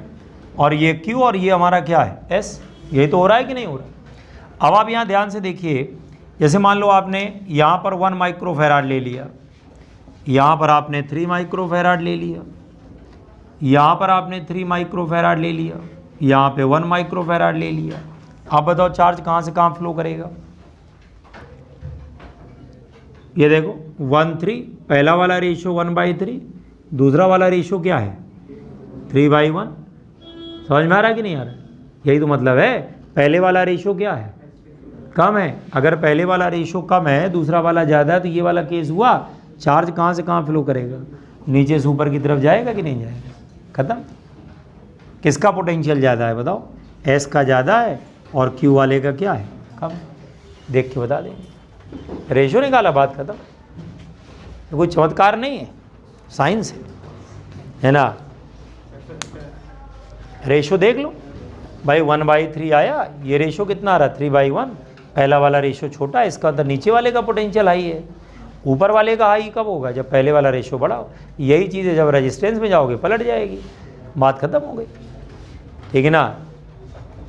और ये Q और ये हमारा क्या है? S। यही तो हो रहा है कि नहीं हो रहा। अब आप यहाँ ध्यान से देखिए, जैसे मान लो आपने यहाँ पर 1 माइक्रोफेराड ले लिया, यहाँ पर आपने 3 माइक्रोफेराड ले लिया, यहाँ पर आपने 3 माइक्रोफेराड ले लिया, यहाँ पे 1 माइक्रोफेराड ले लिया। आप बताओ चार्ज कहाँ से कहाँ फ्लो करेगा। ये देखो 1:3, पहला वाला रेशियो 1/3, दूसरा वाला रेशियो क्या है 3/1। समझ में आ रहा है कि नहीं आ रहा? यही तो मतलब है, पहले वाला रेशियो क्या है, कम है। अगर पहले वाला रेशियो कम है, दूसरा वाला ज़्यादा है, तो ये वाला केस हुआ, चार्ज कहाँ से कहाँ फ्लो करेगा, नीचे से ऊपर की तरफ जाएगा कि नहीं जाएगा, खत्म। किसका पोटेंशियल ज़्यादा है बताओ, एस का ज़्यादा है और क्यू वाले का क्या है, कम। देख के बता देंगे, रेशियो निकाला, बात खत्म। तो कोई चमत्कार नहीं है, साइंस है ना। रेशियो देख लो भाई, 1/3 आया, ये रेशियो कितना आ रहा है 3/1। पहला वाला रेशियो छोटा है, इसका अंदर नीचे वाले का पोटेंशियल हाई है, ऊपर वाले का हाई कब होगा, जब पहले वाला रेशियो बड़ा हो। यही चीज़ है, जब रेजिस्टेंस में जाओगे पलट जाएगी, बात खत्म हो गई, ठीक है ना।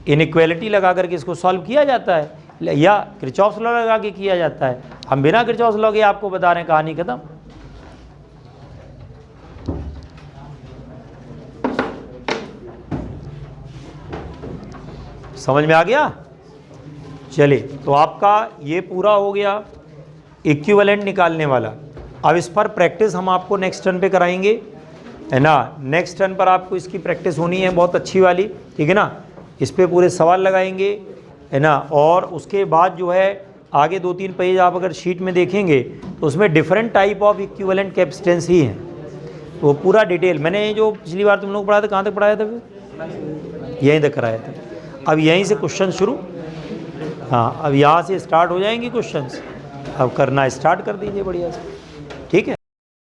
इनइक्वालिटी लगा करके इसको सॉल्व किया जाता है, या किरचॉफ्स लॉ लगा के किया जाता है। हम बिना किरचॉफ्स लॉ के आपको बता रहे हैं, कहानी खत्म। समझ में आ गया। चलिए, तो आपका ये पूरा हो गया इक्विवेलेंट निकालने वाला। अब इस पर प्रैक्टिस हम आपको नेक्स्ट टर्न पे कराएंगे, है ना। नेक्स्ट टर्न पर आपको इसकी प्रैक्टिस होनी है बहुत अच्छी वाली, ठीक है ना। इस पे पूरे सवाल लगाएंगे, है ना। और उसके बाद जो है आगे 2-3 पेज आप अगर शीट में देखेंगे तो उसमें different type of equivalent capacitance ही हैं, तो वो पूरा डिटेल मैंने जो पिछली बार तुम लोग पढ़ाया था, कहाँ तक पढ़ाया था फिर, यहीं तक कराया था। अब यहीं से क्वेश्चन शुरू, हाँ अब यहाँ से स्टार्ट हो जाएंगे क्वेश्चंस, अब करना स्टार्ट कर दीजिए बढ़िया से, ठीक है।